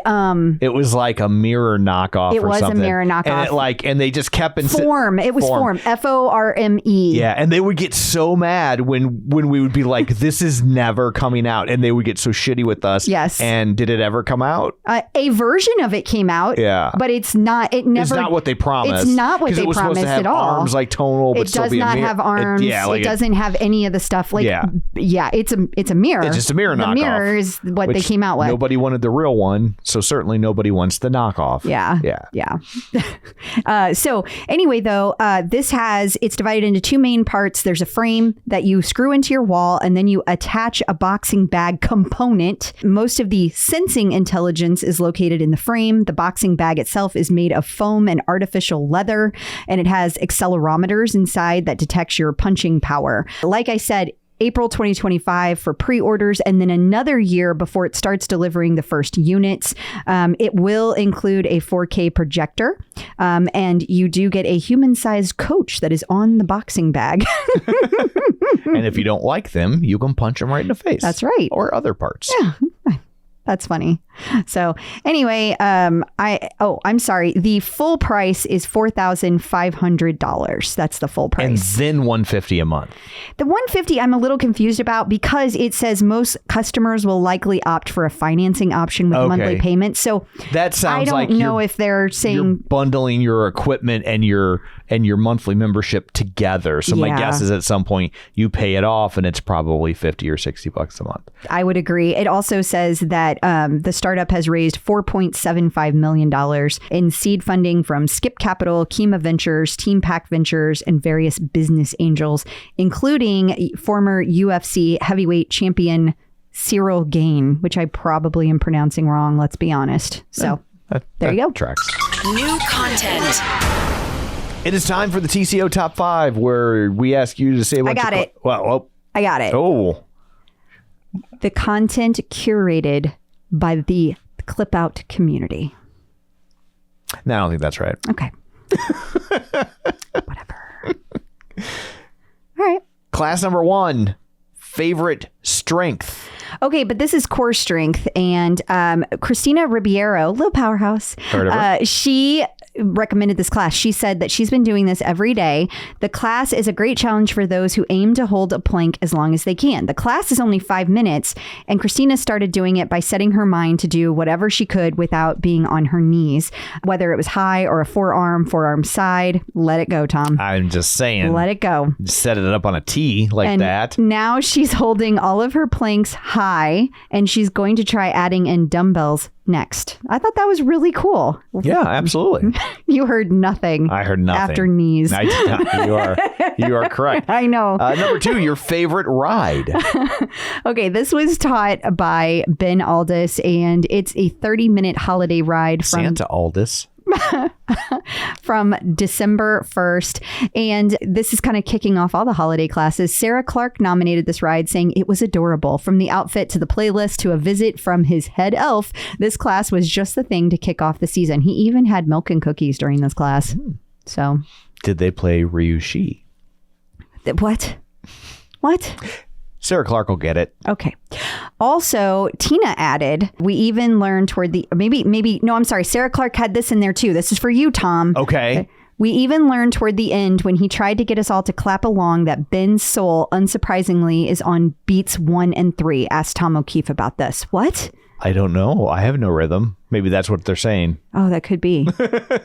It was like a mirror knockoff or something. It was a mirror knockoff. And they just kept... Form. It was Form. Forme. Yeah. And they would get so mad when we would be like, this is never coming out. And they would get so shitty with us. Yes. And did it ever come out? A version of it came out. Yeah. But it's not... It's not what they promised. It's not what they promised at all. It was supposed to have arms like Tonal, but it does not have arms. It doesn't have any of the stuff. Like, it's a mirror. It's just a mirror knockoff. The mirror is what they came out with. Nobody wanted the real one, so certainly nobody wants the knockoff. Yeah. So anyway, though, it's divided into two main parts. There's a frame that you screw into your wall, and then you attach a boxing bag component. Most of the sensing intelligence is located in the frame. The boxing bag itself is made of foam and artificial leather, and it has accelerometers inside that detects your punching power. Like I said, April 2025 for pre-orders, and then another year before it starts delivering the first units. It will include a 4K projector, and you do get a human-sized coach that is on the boxing bag. And if you don't like them, you can punch them right in the face. That's right. Or other parts. Yeah. That's funny. So anyway, I'm sorry. The full price is $4,500. That's the full price. And then $150 a month. The $150 I'm a little confused about because it says most customers will likely opt for a financing option with monthly payments. So that sounds like I don't know if they're saying you're bundling your equipment and your monthly membership together. So my guess is at some point you pay it off and it's probably $50 or $60 a month. I would agree. It also says that the startup has raised $4.75 million in seed funding from Skip Capital, Kima Ventures, Team Pack Ventures, and various business angels, including former UFC heavyweight champion Cyril Gain, which I probably am pronouncing wrong, let's be honest. So there you go. Tracks. New content. It is time for the TCO Top 5, where we ask you to say what I got it. I got it. Oh. The content curated by the Clip Out community. No, I don't think that's right. Okay. Whatever. All right. Class number 1, favorite strength. Okay, but this is core strength. And Christina Ribeiro, little powerhouse, Heard of her. She recommended this class. She said that she's been doing this every day. The class is a great challenge for those who aim to hold a plank as long as they can. The class is only 5 minutes, and Christina started doing it by setting her mind to do whatever she could without being on her knees, whether it was high or a forearm side. Let it go, Tom. I'm just saying. Let it go. Set it up on a tee like And that. now she's holding all of her planks high, and she's going to try adding in dumbbells next. I thought that was really cool. Yeah, absolutely. You heard nothing. I heard nothing. After knees. I did not. You are correct. I know. Number 2, your favorite ride. Okay, this was taught by Ben Aldis, and it's a 30-minute holiday ride from Santa Aldis. from December 1st. And this is kind of kicking off all the holiday classes. Sarah Clark nominated this ride, saying it was adorable. From the outfit to the playlist to a visit from his head elf, this class was just the thing to kick off the season. He even had milk and cookies during this class. So, did they play Ryushi? What? Sarah Clark will get it. Okay. Also, Tina added, we even learned toward the, Sarah Clark had this in there too. This is for you, Tom. Okay. We even learned toward the end when he tried to get us all to clap along that Ben's soul, unsurprisingly, is on beats 1 and 3. Asked Tom O'Keefe about this. What? I don't know. I have no rhythm. Maybe that's what they're saying. Oh, that could be.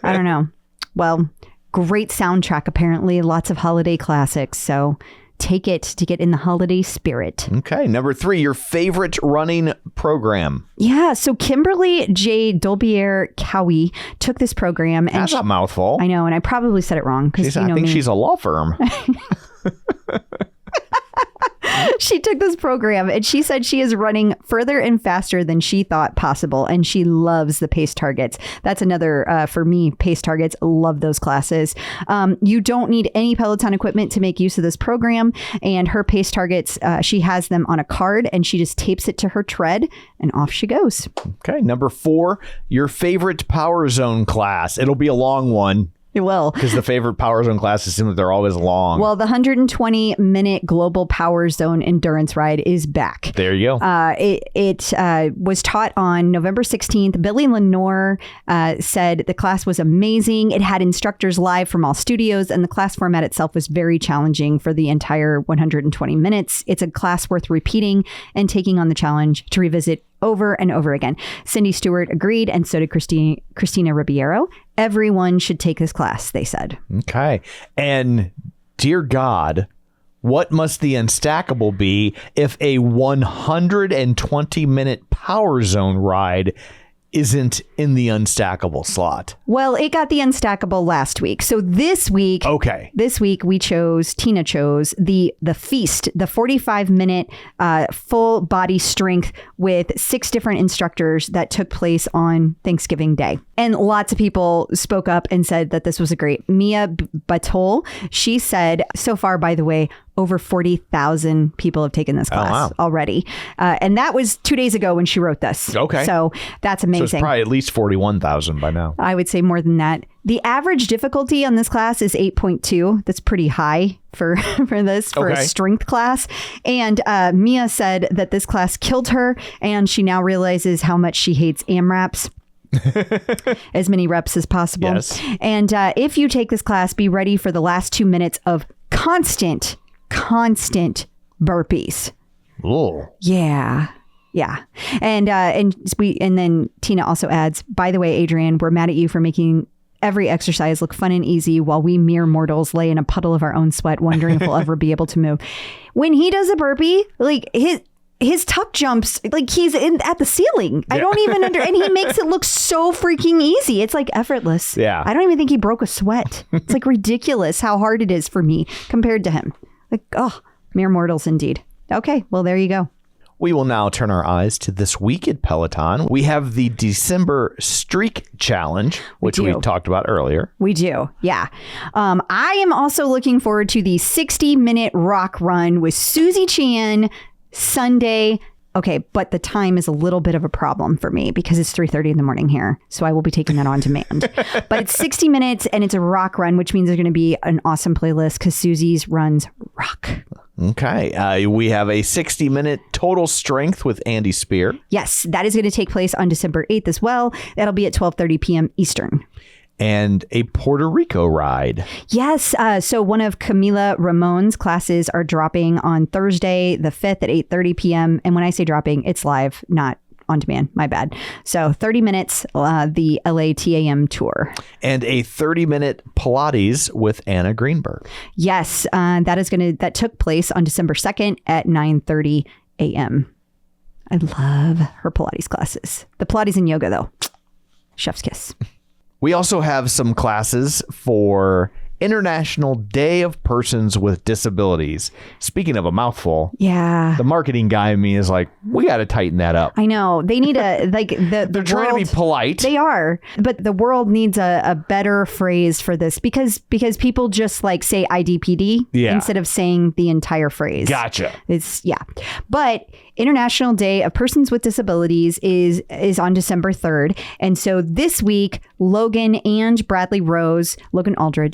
I don't know. Well, great soundtrack, apparently. Lots of holiday classics. So take it to get in the holiday spirit. Okay. Number 3, your favorite running program. Yeah. So Kimberly J. Dolbier Cowie took this program. And That's a mouthful. I know. And I probably said it wrong. I think she's a law firm. She took this program and she said she is running further and faster than she thought possible. And she loves the pace targets. That's another, for me, pace targets. Love those classes. You don't need any Peloton equipment to make use of this program. And her pace targets, she has them on a card and she just tapes it to her tread and off she goes. Okay. Number 4, your favorite Power Zone class. It'll be a long one. It will. Because the favorite Power Zone classes seem that they're always long. Well, the 120-minute Global Power Zone Endurance Ride is back. There you go. It was taught on November 16th. Billy Lenore said the class was amazing. It had instructors live from all studios, and the class format itself was very challenging for the entire 120 minutes. It's a class worth repeating and taking on the challenge to revisit over and over again. Cindy Stewart agreed, and so did Christina Ribeiro. Everyone should take this class, they said. Okay. And dear God, what must the unstackable be if a 120-minute Power Zone ride isn't in the unstackable slot? Well, it got the unstackable last week. So this week, Tina chose the Feast, the 45-minute full body strength with 6 different instructors that took place on Thanksgiving Day. And lots of people spoke up and said that this was a great. Mia Batol, she said, so far, by the way, over 40,000 people have taken this class already. And that was 2 days ago when she wrote this. Okay. So that's amazing. So it's probably at least 41,000 by now. I would say more than that. The average difficulty on this class is 8.2. That's pretty high for a strength class. And Mia said that this class killed her, and she now realizes how much she hates AMRAPs. As many reps as possible. Yes. And if you take this class, be ready for the last 2 minutes of constant burpees. Oh. Yeah. And then Tina also adds, by the way, Adrian, we're mad at you for making every exercise look fun and easy while we mere mortals lay in a puddle of our own sweat wondering if we'll ever be able to move. When he does a burpee, like his tuck jumps, like he's at the ceiling. I don't even and he makes it look so freaking easy. It's like effortless. Yeah. I don't even think he broke a sweat. It's like ridiculous how hard it is for me compared to him. Like, mere mortals indeed. Okay, well, there you go. We will now turn our eyes to this week at Peloton. We have the December Streak Challenge, which we talked about earlier. We do, yeah. I am also looking forward to the 60-minute rock run with Susie Chan Sunday. Okay, but the time is a little bit of a problem for me because it's 3:30 in the morning here. So I will be taking that on demand. But it's 60 minutes and it's a rock run, which means there's going to be an awesome playlist because Susie's runs rock. Okay. We have a 60-minute total strength with Andy Spear. Yes, that is going to take place on December 8th as well. That'll be at 12:30 p.m. Eastern. And a Puerto Rico ride. Yes. So one of Camila Ramon's classes are dropping on Thursday, the 5th at 8:30 p.m. And when I say dropping, it's live, not on demand. My bad. So 30 minutes, the LATAM tour. And a 30-minute Pilates with Anna Greenberg. Yes. That took place on December 2nd at 9:30 a.m. I love her Pilates classes. The Pilates and yoga, though. Chef's kiss. We also have some classes for International Day of Persons with Disabilities. Speaking of a mouthful, yeah, the marketing guy in me is like, we got to tighten that up. I know. They need they're trying to be polite. They are, but the world needs a better phrase for this because people just like say IDPD instead of saying the entire phrase. Gotcha. But International Day of Persons with Disabilities is on December 3rd. And so this week, Logan Aldridge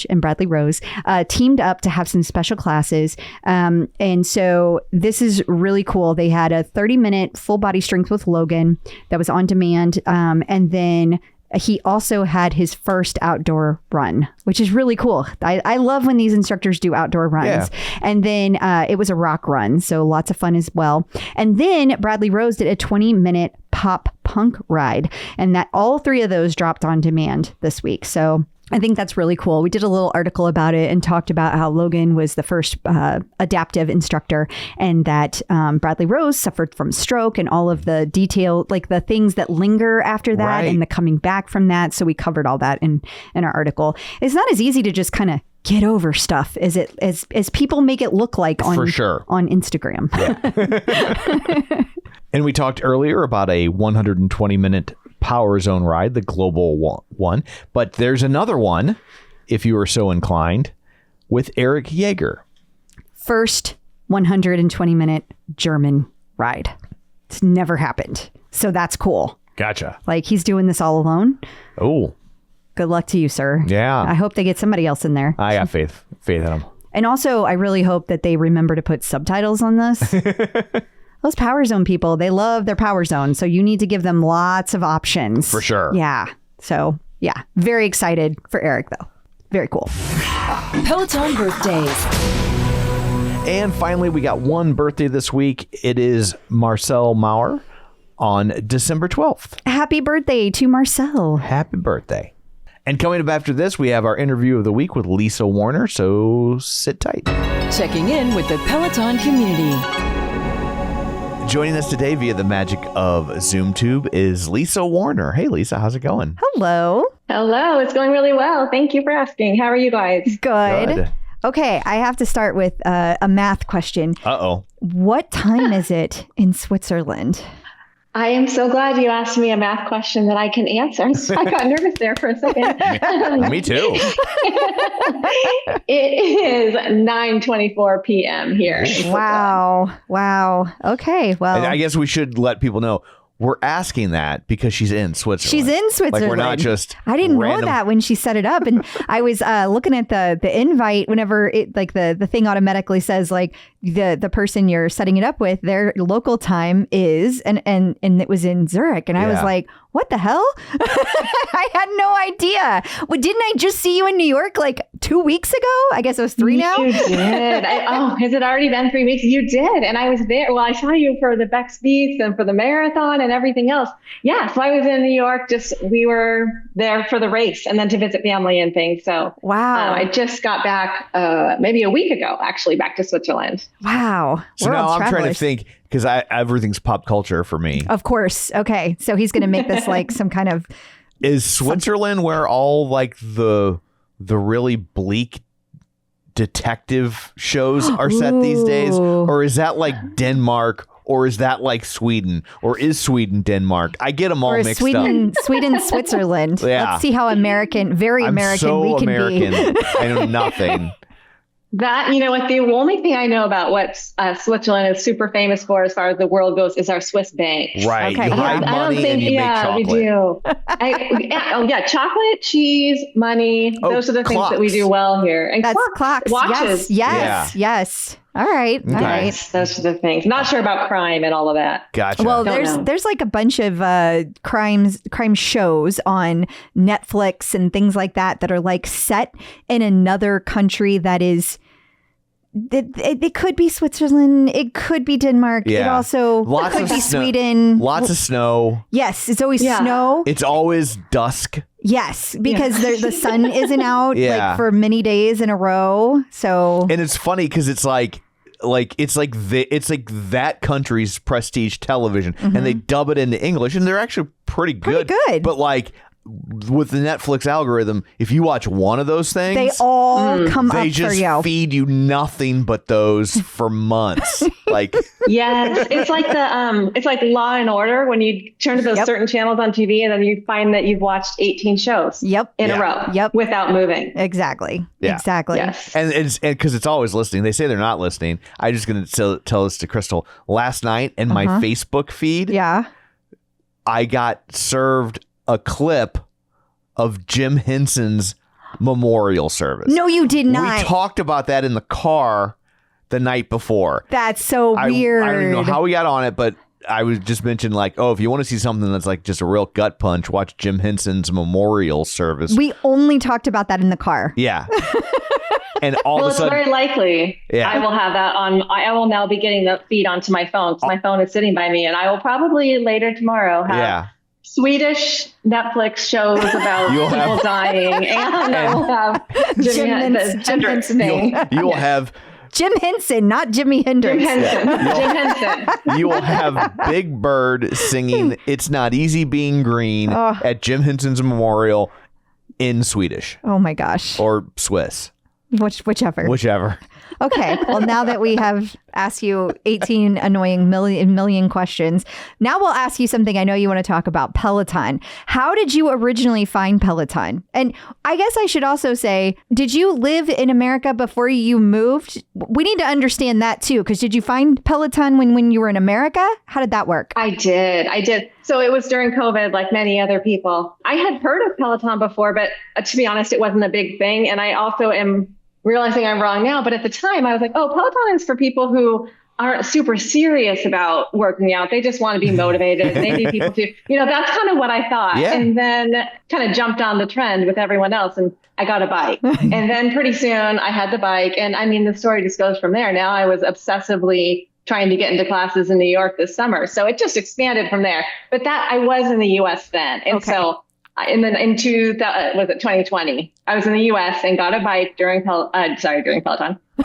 and Bradley Rose teamed up to have some special classes. And so this is really cool. They had a 30-minute full body strength with Logan that was on demand. And then he also had his first outdoor run, which is really cool. I love when these instructors do outdoor runs. Yeah. And then it was a rock run, so lots of fun as well. And then Bradley Rose did a 20-minute pop punk ride, and that all three of those dropped on demand this week. So I think that's really cool. We did a little article about it and talked about how Logan was the first adaptive instructor and that Bradley Rose suffered from stroke and all of the detail, like the things that linger after that and the coming back from that. So we covered all that in our article. It's not as easy to just kind of get over stuff as people make it look like on Instagram. Yeah. And we talked earlier about a 120-minute Power Zone ride, the global one. But there's another one, if you are so inclined, with Eric Yeager. First 120-minute German ride. It's never happened. So that's cool. Gotcha. Like he's doing this all alone. Oh. Good luck to you, sir. Yeah. I hope they get somebody else in there. I got faith in them. And also, I really hope that they remember to put subtitles on this. Those Power Zone people, they love their Power Zone. So you need to give them lots of options. For sure. Yeah. So, yeah. Very excited for Eric, though. Very cool. Peloton birthdays. And finally, we got one birthday this week. It is Marcel Maurer on December 12th. Happy birthday to Marcel. Happy birthday. And coming up after this, we have our interview of the week with Lisa Warner. So sit tight. Checking in with the Peloton community. Joining us today via the magic of ZoomTube is Lisa Warner. Hey, Lisa, how's it going? Hello. Hello. It's going really well. Thank you for asking. How are you guys? Good. Okay, I have to start with a math question. Uh-oh. What time is it in Switzerland? I am so glad you asked me a math question that I can answer. So I got nervous there for a second. Me too. It is 9:24 p.m. here. Wow. Okay. Well, And I guess we should let people know we're asking that because she's in Switzerland. she's in Switzerland. Like we're not just. I didn't random- know that when she set it up, and I was looking at the invite. Whenever it like the thing automatically says like the person you're setting it up with, their local time is and it was in Zurich, and I was Yeah. like, what the hell? I had no idea. Well, didn't I just see you in New York like 2 weeks ago? I guess it was 3 now. You did. Has it already been 3 weeks? You did. And I was there. Well, I saw you for the Becs Beats and for the marathon and everything else. Yeah. So I was in New York. We were there for the race and then to visit family and things. So Wow. I just got back maybe a week ago, actually, back to Switzerland. Wow. So World now I'm trying to travelers. think because everything's pop culture for me. Of course. Okay. So he's going to make this like some kind of. Is Switzerland where all like the really bleak detective shows are set these days, Ooh. or is that like Denmark, or is that like Sweden, or is Sweden Denmark? I get them all Or mixed Sweden, Switzerland. Yeah. Let's see how very up. American I'm so we can American. be. I know nothing. That, you know what, the only thing I know about what Switzerland is super famous for as far as the world goes is our Swiss banks. Right. Okay. You hide I don't money think, and you make chocolate. we do. Chocolate, cheese, money. Oh, Those are the things that we clocks. do well here. And That's clocks. watches. Yes. All right. All Okay. right. Yes, those are the things. Not sure about crime and all of that. Gotcha. Well, Don't know. there's like a bunch of crime shows on Netflix and things like that are like set in another country that is. It could be Switzerland. It could be Denmark. It Yeah. also Lots could of be snow- Sweden. Lots of snow. Yes, it's always Yeah. snow. It's always dusk. Yes, because the sun isn't out Yeah. like for many days in a row. So And it's funny because it's like that country's prestige television, and they dub it into English, and they're actually pretty good. good. But like with the Netflix algorithm, if you watch one of those things, they all come they up for just you. feed you nothing but those for months. Like Yes, it's like it's like Law and Order when you turn to those Yep. certain channels on TV and then you find that you've watched 18 shows Yep. in Yeah. a row Yep. without moving. Exactly. Yeah. Exactly. Yes. and because it's always listening. They say they're not listening. I'm just going to tell this to Crystal. Last night in my Facebook feed, Yeah. I got served a clip of Jim Henson's memorial service. No, you did not. We talked about that in the car the night before. That's so weird. I don't even know how we got on it, but I was just mentioned like, oh, if you want to see something that's like just a real gut punch, watch Jim Henson's memorial service. We only talked about that in the car. Yeah. And all Well, of a it's sudden, very likely Yeah. I will have that on. I will now be getting the feed onto my phone because my phone is sitting by me, and I will probably later tomorrow have yeah. Swedish Netflix shows about You'll people have- dying, and I will have Jim the Hendrix Henson thing. You will have Jim Henson, not Jimi Hendrix. Jim Henson. you will have Big Bird singing "It's Not Easy Being Green" at Jim Henson's memorial in Swedish Oh my gosh. or Swiss, Whichever. whichever. Okay. Well, now that we have asked you 18 annoying million questions, now we'll ask you something I know you want to talk about, Peloton. How did you originally find Peloton? And I guess I should also say, did you live in America before you moved? We need to understand that too, because did you find Peloton when you were in America? How did that work? I did. So it was during COVID, like many other people. I had heard of Peloton before, but to be honest, it wasn't a big thing. And I also am realizing I'm wrong now. But at the time I was like, oh, Peloton is for people who aren't super serious about working out. They just want to be motivated. They need people to, that's kind of what I thought. Yeah. And then kind of jumped on the trend with everyone else. And I got a bike. And then pretty soon I had the bike. And I mean, the story just goes from there. Now I was obsessively trying to get into classes in New York this summer. So it just expanded from there. But that I was in the US then. And Okay. so in 2020, I was in the US and got a bike during Peloton,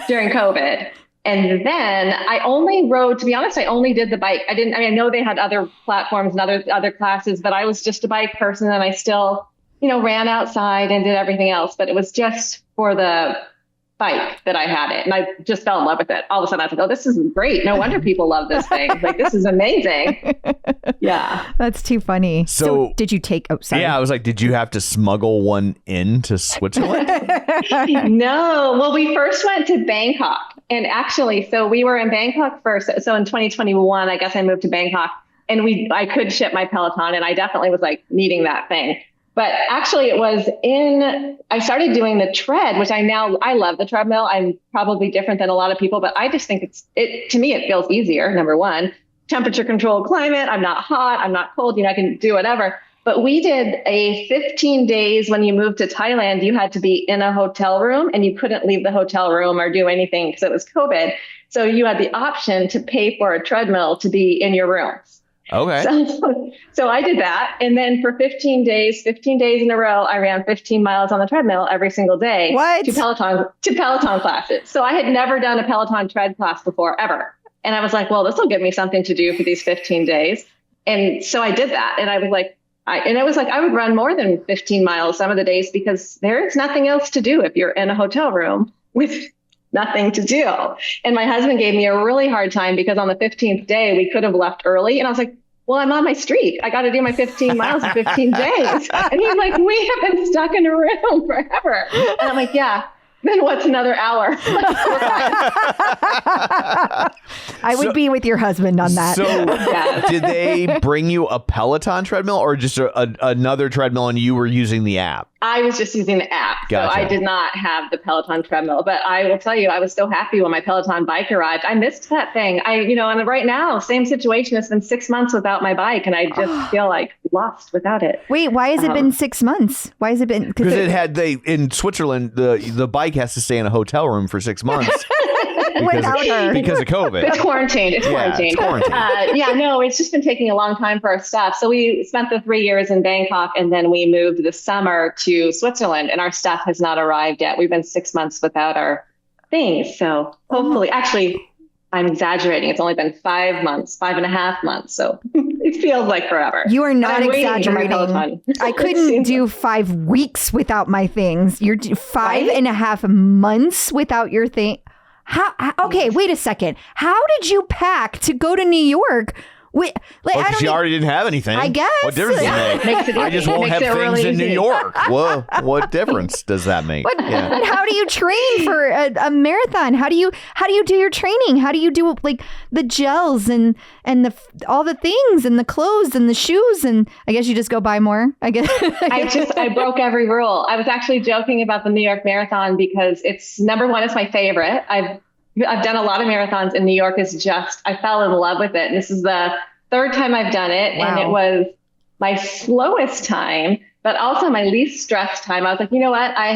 during COVID. And then I only rode, to be honest, I only did the bike. I know they had other platforms and other classes, but I was just a bike person and I still, ran outside and did everything else. But it was just for the bike that I had it, and I just fell in love with it. All of a sudden I was like, oh, this is great. No wonder people love this thing. Like, this is amazing. Yeah. That's too funny. So did you take, sorry. Yeah, I was like, did you have to smuggle one into Switzerland? No. Well, we first went to Bangkok, and actually, so we were in Bangkok first. So in 2021, I guess I moved to Bangkok, and I could ship my Peloton, and I definitely was like needing that thing. But actually it was I started doing the tread, which I love the treadmill. I'm probably different than a lot of people, but I just think to me, it feels easier. Number one, temperature controlled climate. I'm not hot. I'm not cold. I can do whatever. But we did a 15 days when you moved to Thailand, you had to be in a hotel room and you couldn't leave the hotel room or do anything because it was COVID. So you had the option to pay for a treadmill to be in your room. Okay. So I did that. And then for 15 days in a row, I ran 15 miles on the treadmill every single day. What? To Peloton classes. So I had never done a Peloton tread class before, ever. And I was like, well, this will give me something to do for these 15 days. And so I did that. And I was like, I would run more than 15 miles some of the days because there's nothing else to do if you're in a hotel room with nothing to do. And my husband gave me a really hard time because on the 15th day, we could have left early. And I was like, well, I'm on my streak. I got to do my 15 miles in 15 days. And he's like, we have been stuck in a room forever. And I'm like, yeah. Then what's another hour? I would be with your husband on that. So did they bring you a Peloton treadmill or just another treadmill and you were using the app? I was just using the app. Gotcha. So I did not have the Peloton treadmill, but I will tell you, I was so happy when my Peloton bike arrived. I missed that thing. And right now, same situation. It's been 6 months without my bike and I just feel like lost without it. Wait, why has it been 6 months? Why has it been? Because in Switzerland, the bike has to stay in a hotel room for 6 months. Because of COVID. It's quarantined. It's quarantined. It's just been taking a long time for our stuff. So we spent the 3 years in Bangkok and then we moved this summer to Switzerland and our stuff has not arrived yet. We've been 6 months without our things. So hopefully, actually, I'm exaggerating. It's only been 5 months, 5.5 months. So it feels like forever. You are not exaggerating. I couldn't do 5 weeks without my things. You're 5.5 months without your thing. Okay, wait a second. How did you pack to go to New York? Because you already didn't have anything. I guess. What difference does it make? I just won't have things really in New York. Well, what difference does that make? But how do you train for a marathon? How do you do your training? How do you do like the gels and all the things and the clothes and the shoes? And I guess you just go buy more. I guess. I broke every rule. I was actually joking about the New York Marathon because it's number one. It's my favorite. I've done a lot of marathons in New York. I fell in love with it. And this is the 3rd time I've done it. Wow. And it was my slowest time, but also my least stressed time. I was like, you know what? I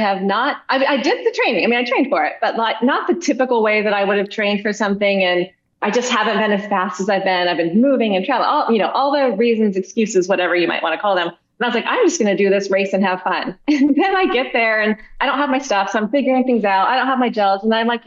did the training. I mean, I trained for it, but not the typical way that I would have trained for something. And I just haven't been as fast as I've been. I've been moving and traveling, all the reasons, excuses, whatever you might want to call them. And I was like, I'm just going to do this race and have fun. And then I get there and I don't have my stuff. So I'm figuring things out. I don't have my gels. And I'm like,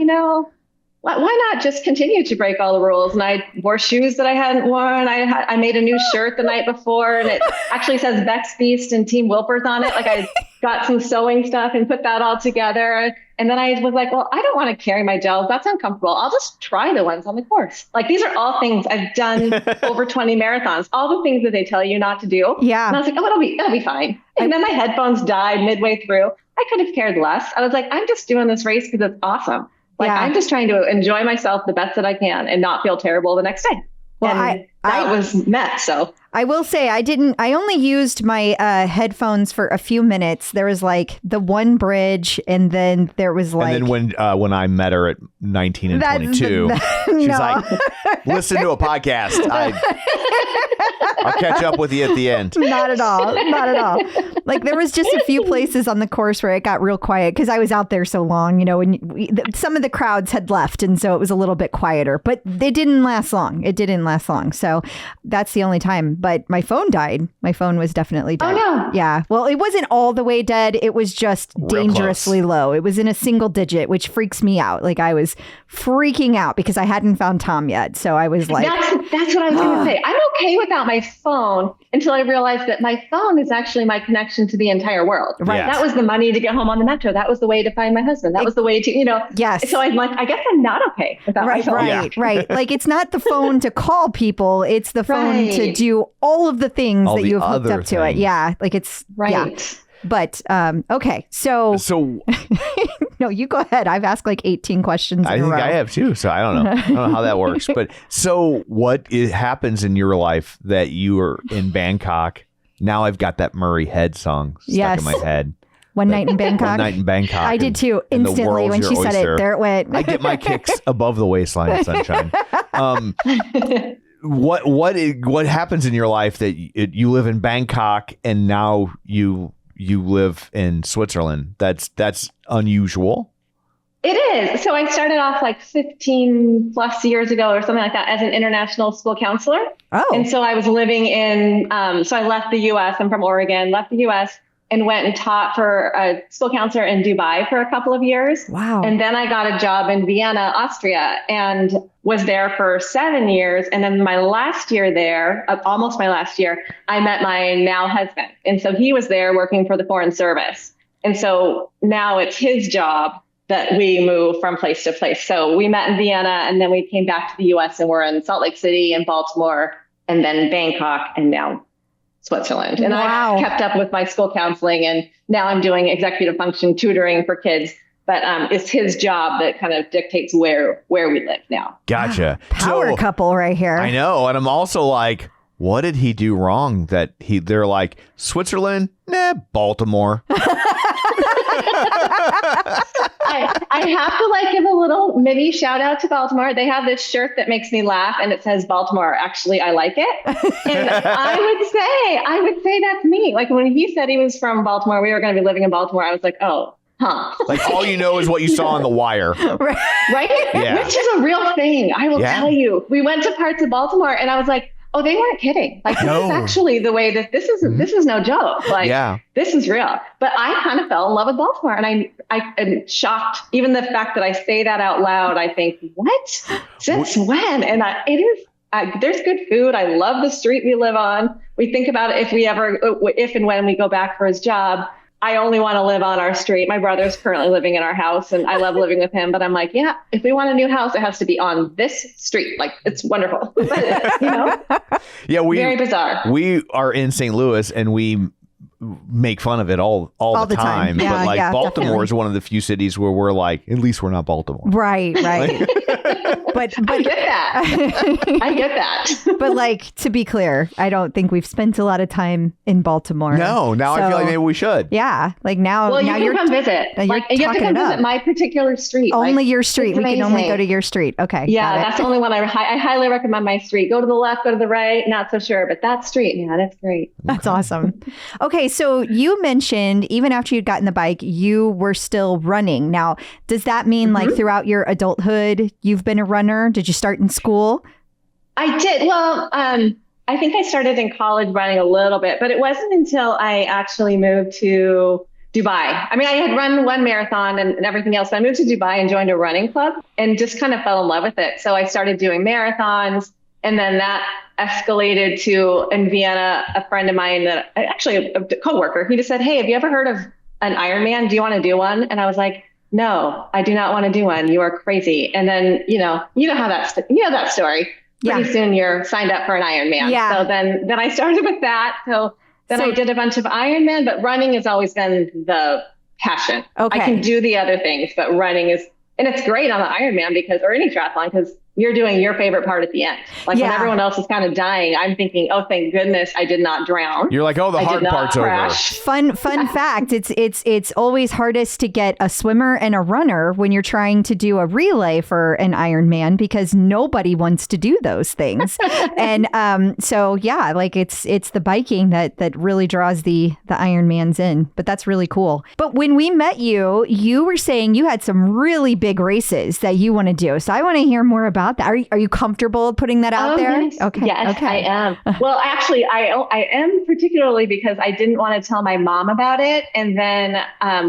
why not just continue to break all the rules? And I wore shoes that I hadn't worn. I made a new shirt the night before, and it actually says Becs Beast and Team Wilpers on it. Like I got some sewing stuff and put that all together. And then I was like, well, I don't want to carry my gels. That's uncomfortable. I'll just try the ones on the course. Like these are all things I've done over 20 marathons, all the things that they tell you not to do. Yeah. And I was like, it'll be fine. And then my headphones died midway through. I could have cared less. I was like, I'm just doing this race because it's awesome. I'm just trying to enjoy myself the best that I can and not feel terrible the next day. Well, and that was met. So I will say I only used my headphones for a few minutes. There was like the one bridge and then there was like. And then when I met her at 19 and 22, she's like, listen to a podcast. I'll catch up with you at the end. Not at all. Not at all. Like there was just a few places on the course where it got real quiet because I was out there so long, and some of the crowds had left. And so it was a little bit quieter, but it didn't last long. So that's the only time. But my phone died. My phone was definitely dead. Oh, no. Yeah. Well, it wasn't all the way dead. It was just dangerously low. It was in a single digit, which freaks me out. Like I was freaking out because I hadn't found Tom yet. So I was like, that's what I was going to say. I'm okay without my phone until I realized that my phone is actually my connection to the entire world. Right. Yeah. That was the money to get home on the metro. That was the way to find my husband. That was the way to, Yes. So I'm like, I guess I'm not okay without my Right, phone. right. Like it's not the phone to call people. It's the phone to Right. do all of the things All that the you have hooked other up to it. things. Yeah. Like it's, Right. yeah. But, okay. So no, you go ahead. I've asked like 18 questions I in a think row. I have too, so I don't know. I don't know how that works. But so happens in your life that you are in Bangkok? Now I've got that Murray Head song stuck Yes. in my head. One night in Bangkok. One night in Bangkok. I did too. and the Instantly world's when your she said oyster. it, there it went. I get my kicks above the waistline, sunshine. What happens in your life that you live in Bangkok and now you live in Switzerland? That's unusual. It is. So I started off like 15 plus years ago or something like that as an international school counselor. Oh. And so I was living in, so I left the US. I'm from Oregon, left the US and went and taught for a school counselor in Dubai for a couple of years. Wow. And then I got a job in Vienna, Austria, and was there for 7 years. And then my last year there, almost my last year, I met my now husband. And so he was there working for the Foreign Service. And so now it's his job that we move from place to place. So we met in Vienna and then we came back to the US and we're in Salt Lake City and Baltimore and then Bangkok and now Switzerland. And Wow. I've kept up with my school counseling and now I'm doing executive function tutoring for kids. But it's his job that kind of dictates where we live now. Gotcha. Power So, couple right here. I know, and I'm also like, what did he do wrong that they're like, Switzerland? Nah, Baltimore. I have to like give a little mini shout out to Baltimore. They have this shirt that makes me laugh and it says Baltimore. Actually, I like it. And I would say that's me. Like when he said he was from Baltimore, we were going to be living in Baltimore. I was like, oh, huh. Like all you know is what you saw on The Wire. Right? Yeah. Which is a real thing. I will Yeah. tell you. We went to parts of Baltimore and I was like, oh, they weren't kidding. Like this No. is actually the way that this is no joke. Like Yeah. this is real. But I kind of fell in love with Baltimore and I am shocked. Even the fact that I say that out loud, I think, what? Since when? And there's good food. I love the street we live on. We think about it if and when we go back for his job. I only want to live on our street. My brother's currently living in our house and I love living with him. But I'm like, yeah, if we want a new house, it has to be on this street. Like it's wonderful. Yeah, Very bizarre. We are in St. Louis and we make fun of it all the time. Yeah, but like yeah, Baltimore definitely. is one of the few cities where we're like, at least we're not Baltimore. Right. But I get that. I get that. but like to be clear, I don't think we've spent a lot of time in Baltimore. No, now I feel like maybe we should. Yeah, like now. Well, now you you're can come visit. you're Like you have to talking come it visit up. my particular street. Only Like, your street. it's We can only amazing. go to your street. Okay. Yeah, got it. that's the only one I highly recommend my street. Go to the left, go to the right. Not so sure, but that street, yeah, that's great. That's awesome. Okay, so you mentioned even after you'd gotten the bike, you were still running. Now, does that mean like throughout your adulthood, you've been a runner? Did you start in school? I did. Well, I think I started in college running a little bit, but it wasn't until I actually moved to Dubai. I mean, I had run one marathon and everything else. But I moved to Dubai and joined a running club and just kind of fell in love with it. So I started doing marathons. And then that escalated to in Vienna, a friend of mine that actually a coworker, he just said, hey, have you ever heard of an Ironman? Do you want to do one? And I was like, no, I do not want to do one. You are crazy. And then, you know how that story. Pretty soon you're signed up for an Ironman. Yeah. So then I started with that. So I did a bunch of Ironman, but running has always been the passion. Okay. I can do the other things, but running is, and it's great on the Ironman or any triathlon because you're doing your favorite part at the end. Like when everyone else is kind of dying, I'm thinking, oh, thank goodness I did not drown. You're like, oh, the I hard did not part's crash. over. Fun fact, it's always hardest to get a swimmer and a runner when you're trying to do a relay for an Ironman because nobody wants to do those things. And so yeah, like it's the biking that really draws the Ironmans in. But that's really cool. But when we met you, you were saying you had some really big races that you want to do. So I want to hear more about that. Are you comfortable putting that out there? Yes. Okay. Yes, okay. I am. Well, actually, I am particularly because I didn't want to tell my mom about it. And then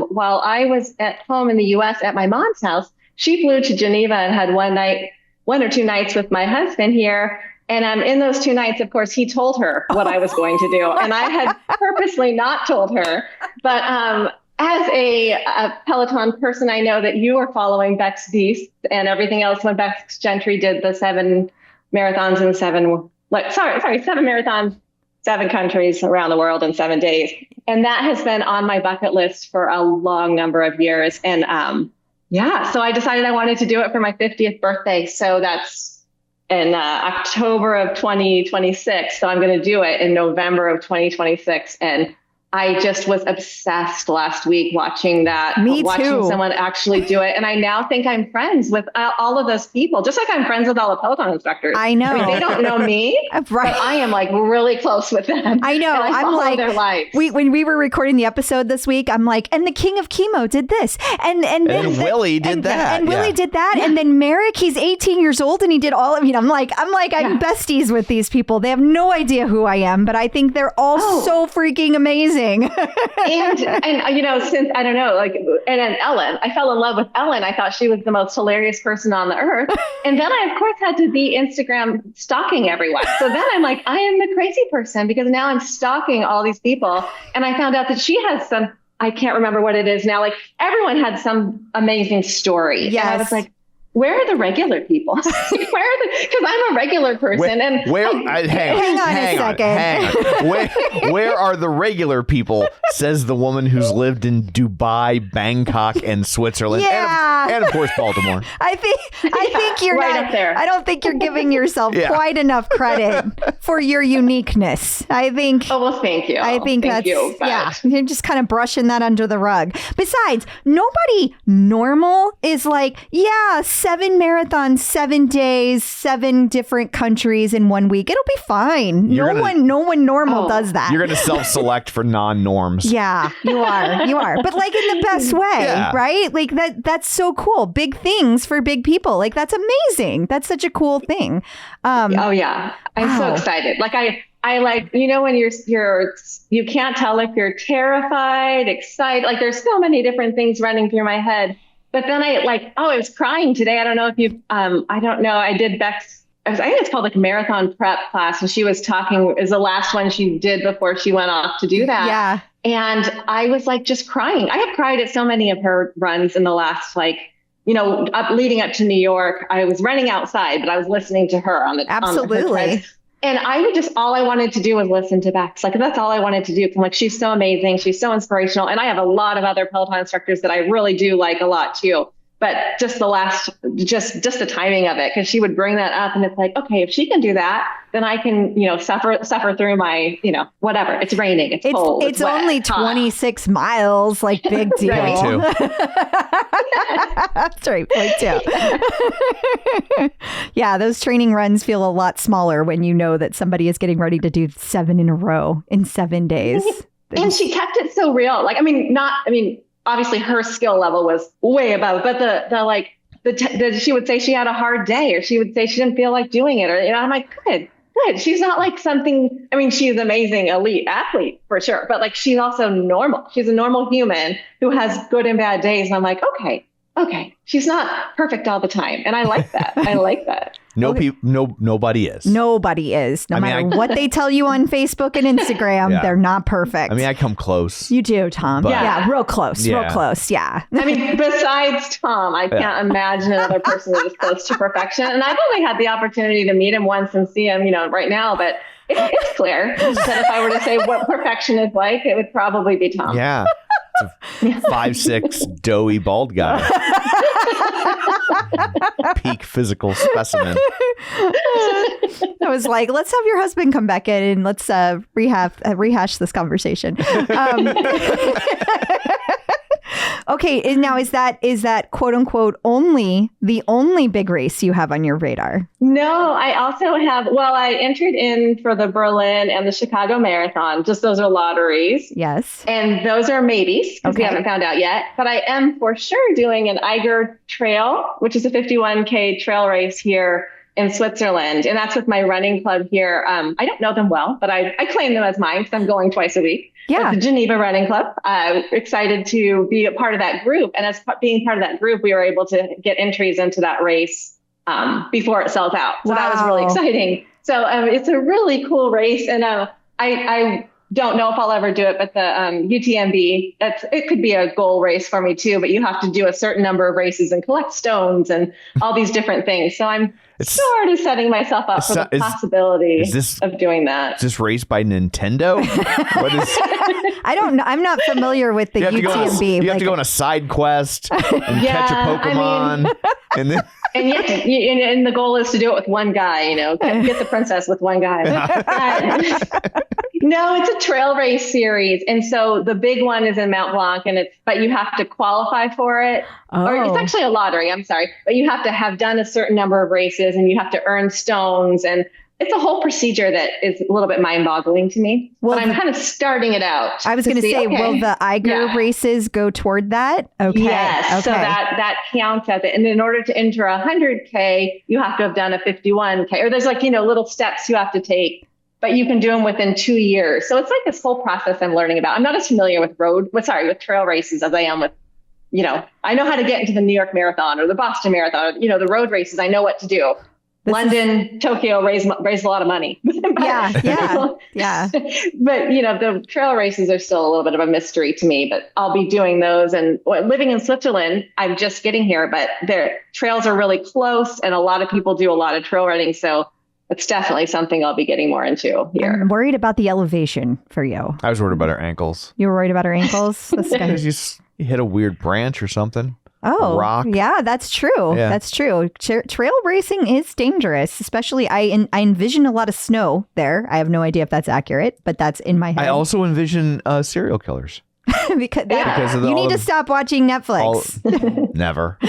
while I was at home in the U.S. at my mom's house, she flew to Geneva and had one or two nights with my husband here. And in those 2 nights, of course, he told her what I was going to do. And I had purposely not told her. But as a Peloton person, I know that you are following Becs Beast and everything else when Becs Gentry did the 7 marathons in 7 marathons, 7 countries around the world in 7 days. And that has been on my bucket list for a long number of years. And so I decided I wanted to do it for my 50th birthday. So that's in October of 2026. So I'm going to do it in November of 2026. And I just was obsessed last week watching that, watching someone actually do it. And I now think I'm friends with all of those people, just like I'm friends with all the Peloton instructors. I know. I mean, they don't know me, right. But I am like really close with them. I know. And I I'm like, their lives. When we were recording the episode this week, I'm like, and the King of Chemo did this. And Willie did that. And Willie did that. Yeah. And then Merrick, he's 18 years old and he did all of it. I'm besties with these people. They have no idea who I am, but I think they're all so freaking amazing. and since I don't know, and then Ellen, I fell in love with Ellen. I thought she was the most hilarious person on the earth. And then I, of course, had to be Instagram stalking everyone. So then I'm like, I am the crazy person because now I'm stalking all these people. And I found out that she has some, I can't remember what it is now. Like everyone had some amazing story. Yes. And I was like, where are the regular people? Because I'm a regular person. Hang on a second. Where are the regular people? Says the woman who's lived in Dubai, Bangkok, and Switzerland, and of course Baltimore. I think you're right not up there. I don't think you're giving yourself quite enough credit for your uniqueness. I think. Oh well, thank you. I think you're just kind of brushing that under the rug. Besides, nobody normal is like, 7 marathons, 7 days, 7 different countries in 1 week. It'll be fine. No one normal does that. You're going to self-select for non-norms. Yeah, you are. But like in the best way, right? Like that's so cool. Big things for big people. Like that's amazing. That's such a cool thing. I'm so excited. Like I like, when you can't tell if you're terrified, excited, like there's so many different things running through my head. But then I was crying today. I don't know if you, I did Becs, I think it's called like marathon prep class. And she was talking, is the last one she did before she went off to do that. Yeah. And I was like, just crying. I have cried at so many of her runs in the last, leading up to New York. I was running outside, but I was listening to her on the, absolutely. And I would all I wanted to do was listen to Becs. Like, that's all I wanted to do. I'm like, she's so amazing. She's so inspirational. And I have a lot of other Peloton instructors that I really do like a lot too. But just just the timing of it, because she would bring that up and it's like, okay, if she can do that, then I can, suffer through my, whatever. It's raining. It's cold. It's wet, only 26 miles, like big deal. That's right. Point 2. Yeah, those training runs feel a lot smaller when you know that somebody is getting ready to do 7 in a row in 7 days. And she kept it so real. Obviously her skill level was way above, but she would say she had a hard day, or she would say she didn't feel like doing it, or, I'm like, good. She's not like something, she's an amazing elite athlete for sure, but like, she's also normal. She's a normal human who has good and bad days. And I'm like, okay, she's not perfect all the time. And I like that. Nobody is. Nobody is. No matter what they tell you on Facebook and Instagram, they're not perfect. I come close. You do, Tom. But, real close. Yeah. Real close. Yeah. Besides Tom, I can't imagine another person that is close to perfection. And I've only had the opportunity to meet him once and see him, right now, but it's clear that if I were to say what perfection is like, it would probably be Tom. Yeah. It's a 5'6" doughy bald guy. Peak physical specimen. I was like, let's have your husband come back in and let's rehash this conversation. Okay, now is that quote unquote the only big race you have on your radar? No, I also have, I entered in for the Berlin and the Chicago Marathon. Just those are lotteries. Yes. And those are maybes because we haven't found out yet. But I am for sure doing an Eiger Trail, which is a 51K trail race here in Switzerland. And that's with my running club here. I don't know them well, but I claim them as mine because I'm going twice a week. Yeah. The Geneva Running Club. Excited to be a part of that group. And as being part of that group, we were able to get entries into that race before it sells out. So that was really Wow. exciting. So it's a really cool race. And I don't know if I'll ever do it, but the UTMB, it could be a goal race for me too, but you have to do a certain number of races and collect stones and all these different things. So I'm sort of setting myself up for the possibility of doing that. Is this race by Nintendo? What is? I don't know. I'm not familiar with the UTMB. You have to go on a side quest and catch a Pokemon. And then... And the goal is to do it with one guy, get the princess with one guy. No, it's a trail race series. And so the big one is in Mount Blanc, but you have to qualify for it. Oh. Or it's actually a lottery, I'm sorry. But you have to have done a certain number of races and you have to earn stones. And it's a whole procedure that is a little bit mind-boggling to me. Well, but I'm kind of starting it out. I was going to say, will the Eiger races go toward that? Okay. Yes. Okay. So that counts as it. And in order to enter 100K, you have to have done a 51K. Or there's little steps you have to take, but you can do them within 2 years. So it's like this whole process I'm learning about. I'm not as familiar with with trail races as I am with, I know how to get into the New York Marathon or the Boston Marathon, the road races. I know what to do. London, Tokyo raise a lot of money. Yeah. But, the trail races are still a little bit of a mystery to me, but I'll be doing those. And living in Switzerland, I'm just getting here, but their trails are really close and a lot of people do a lot of trail running. So it's definitely something I'll be getting more into here. I'm worried about the elevation for you. I was worried about her ankles. You were worried about her ankles? You hit a weird branch or something. Oh, rock. Yeah, that's true. Yeah. That's true. Trail racing is dangerous, especially I envision a lot of snow there. I have no idea if that's accurate, but that's in my head. I also envision serial killers. because you need to stop watching Netflix. Never.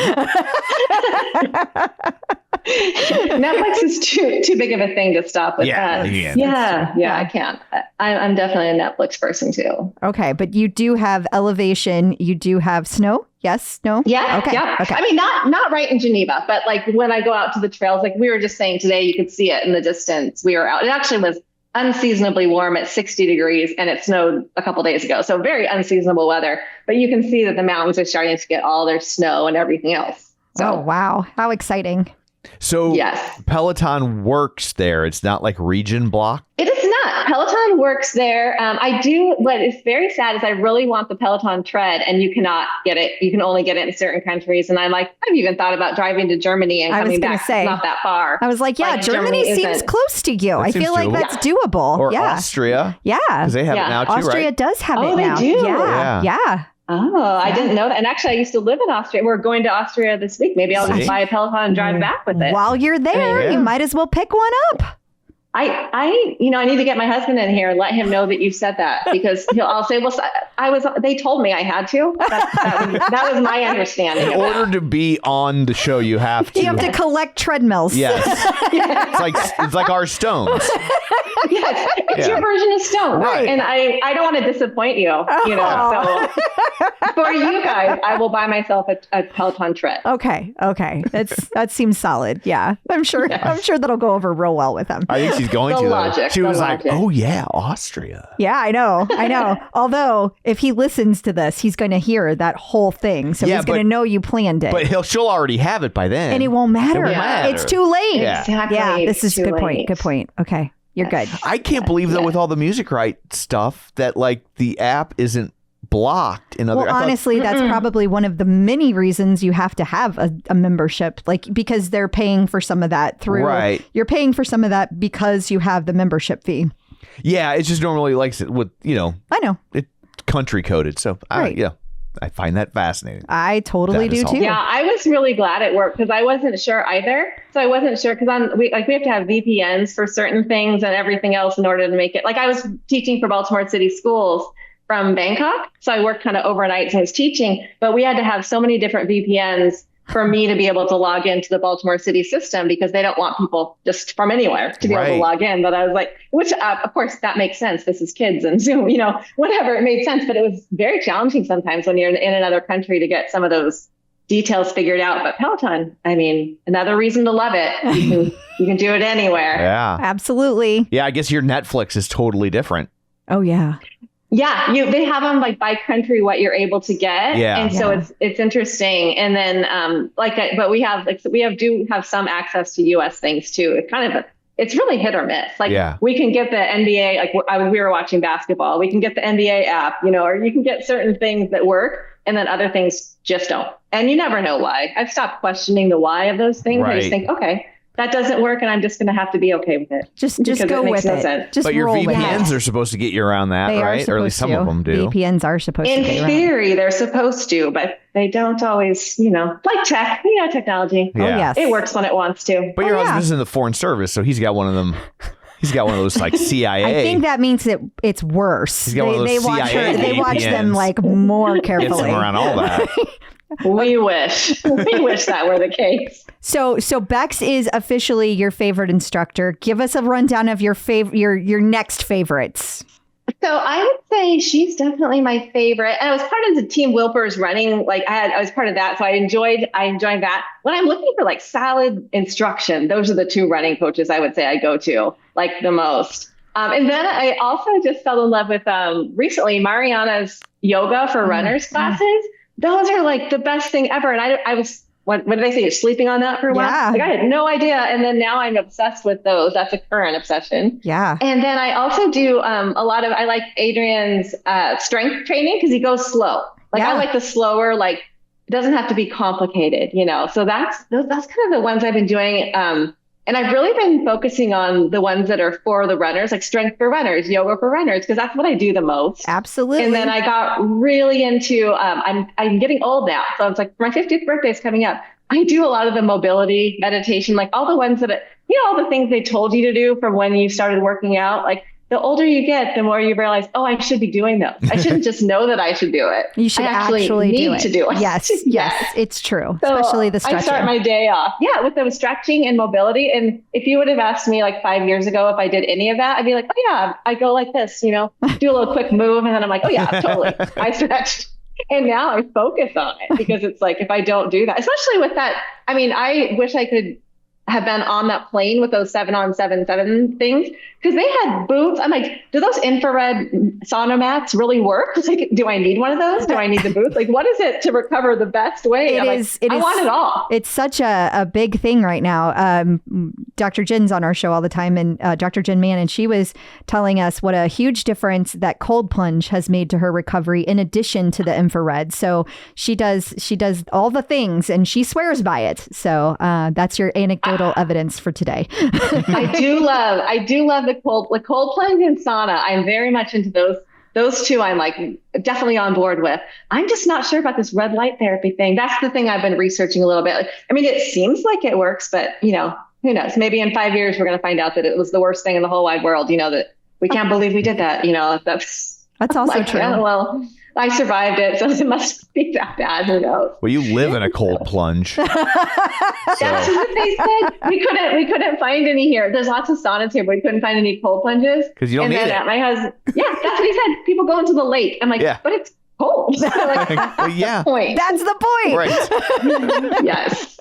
Netflix is too big of a thing to stop with that. Yeah, I can't. I'm definitely a Netflix person too. Okay, but you do have elevation. You do have snow. Yes, no. Yeah. Okay. Yeah. Okay. I mean, not right in Geneva, but like when I go out to the trails, like we were just saying today, you could see it in the distance. We were out. It actually was unseasonably warm at 60 degrees and it snowed a couple days ago. So very unseasonable weather, but you can see that the mountains are starting to get all their snow and everything else. So, oh, wow. How exciting. So yes. Peloton works there. It's not like region block. It is not. Peloton works there. I do. What is very sad is I really want the Peloton tread and you cannot get it. You can only get it in certain countries. And I've even thought about driving to Germany and coming back. It's not that far. I was like, Germany seems close to you. I feel like that's doable. Or Austria. Yeah. Because they have it now too, Austria right? does have it now. Oh, they do? Yeah. Oh, I didn't know that. And actually, I used to live in Austria. We're going to Austria this week. Maybe I'll just buy a Peloton and drive back with it. While you're there, you might as well pick one up. I need to get my husband in here and let him know that you said that because I'll say, well, they told me I had to. That was my understanding. In order to be on the show, you have to. You have to collect treadmills. Yes. It's like our stones. Yes, it's your version of stone. Right. And I don't want to disappoint you, so for you guys, I will buy myself a Peloton tread. Okay. That seems solid. Yeah. I'm sure that'll go over real well with him. I think she's going to. Logic, she was like, oh yeah, Austria. Yeah, I know. Although if he listens to this, he's going to hear that whole thing. So he's going to know you planned it. But she'll already have it by then. And it won't matter. It's too late. Yeah. Exactly. Yeah, this is a good late. point. Good point. Okay. You're good. I can't believe though with all the music right stuff that like the app isn't blocked in other. Well, honestly, that's probably one of the many reasons you have to have a membership, like because they're paying for some of that through. Right. You're paying for some of that because you have the membership fee. Yeah, it's just normally like with I know it country coded, so I find that fascinating. I totally do too. Yeah, I was really glad it worked because I wasn't sure either. So I wasn't sure because we have to have VPNs for certain things and everything else in order to make it. Like I was teaching for Baltimore City Schools from Bangkok, so I worked kind of overnight and I was teaching, but we had to have so many different VPNs for me to be able to log into the Baltimore City system because they don't want people just from anywhere to be able to log in. But I was like, which of course that makes sense. This is kids and Zoom, whatever, it made sense. But it was very challenging sometimes when you're in another country to get some of those details figured out. But Peloton, I mean, another reason to love it. You can do it anywhere. Yeah, absolutely. Yeah, I guess your Netflix is totally different. Oh, yeah. Yeah, they have them like by country what you're able to get, and so it's interesting. And then but we do have some access to U.S. things too. It's kind of it's really hit or miss. Like we can get the NBA, like we were watching basketball, we can get the NBA app, or you can get certain things that work, and then other things just don't. And you never know why. I've stopped questioning the why of those things. Right. I just think, okay, that doesn't work, and I'm just going to have to be okay with it. Just go with it. But your VPNs are supposed to get you around that, right? Or at least some of them do. VPNs are supposed to. In theory, they're supposed to, but they don't always, like tech, technology. Yeah. Oh, yes. It works when it wants to. But your husband's in the Foreign Service, so he's got one of them. He's got one of those like CIA. I think that means that it's worse. He's got one of those CIA they watch them like more carefully. Gets them around all that. We wish that were the case. So Becs is officially your favorite instructor. Give us a rundown of your your next favorites. So I would say she's definitely my favorite. And I was part of the team Wilper's running. Like I was part of that. So I enjoyed that. When I'm looking for like solid instruction, those are the two running coaches I would say I go to like the most. And then I also just fell in love with recently Mariana's yoga for runners classes. Those are like the best thing ever. And I was, what did I say? You're sleeping on that for a while? Yeah. Like I had no idea. And then now I'm obsessed with those. That's a current obsession. Yeah. And then I also do I like Adrian's strength training because he goes slow. Like I like the slower, like it doesn't have to be complicated, So that's kind of the ones I've been doing. And I've really been focusing on the ones that are for the runners, like strength for runners, yoga for runners, because that's what I do the most. Absolutely. And then I got really into, I'm getting old now. So it's like my 50th birthday is coming up. I do a lot of the mobility meditation, like all the ones that, all the things they told you to do from when you started working out. Like the older you get, the more you realize, oh, I should be doing those. I shouldn't just know that I should do it. You should actually need to do it. Yes, it's true. So especially the stretching. I start my day off, with the stretching and mobility. And if you would have asked me like 5 years ago if I did any of that, I'd be like, oh yeah, I go like this, do a little quick move, and then I'm like, oh yeah, totally, I stretched. And now I focus on it because it's like if I don't do that, especially with that, I wish I could have been on that plane with those 7-on-7 things because they had boots. I'm like, do those infrared sauna mats really work? It's like, do I need one of those? Do I need the boots? Like, what is it to recover the best way? I want it all. It's such a big thing right now. Dr. Jen's on our show all the time, and Dr. Jen Mann, and she was telling us what a huge difference that cold plunge has made to her recovery in addition to the infrared. So she does all the things and she swears by it. So that's your anecdotal evidence for today. I do love the cold plunge and sauna. I'm very much into those. Those two I'm like definitely on board with. I'm just not sure about this red light therapy thing. That's the thing I've been researching a little bit. It seems like it works, but who knows? Maybe in 5 years, we're going to find out that it was the worst thing in the whole wide world. that we can't believe we did that. That's also true. Well, I survived it, so it must be that bad. Who knows? Well, you live in a cold plunge. That's what they said. We couldn't find any here. There's lots of saunas here, but we couldn't find any cold plunges. Because you don't need it. My husband, that's what he said. People go into the lake. I'm like, but it's cold. Like, well, yeah. That's the point. Right. Yes.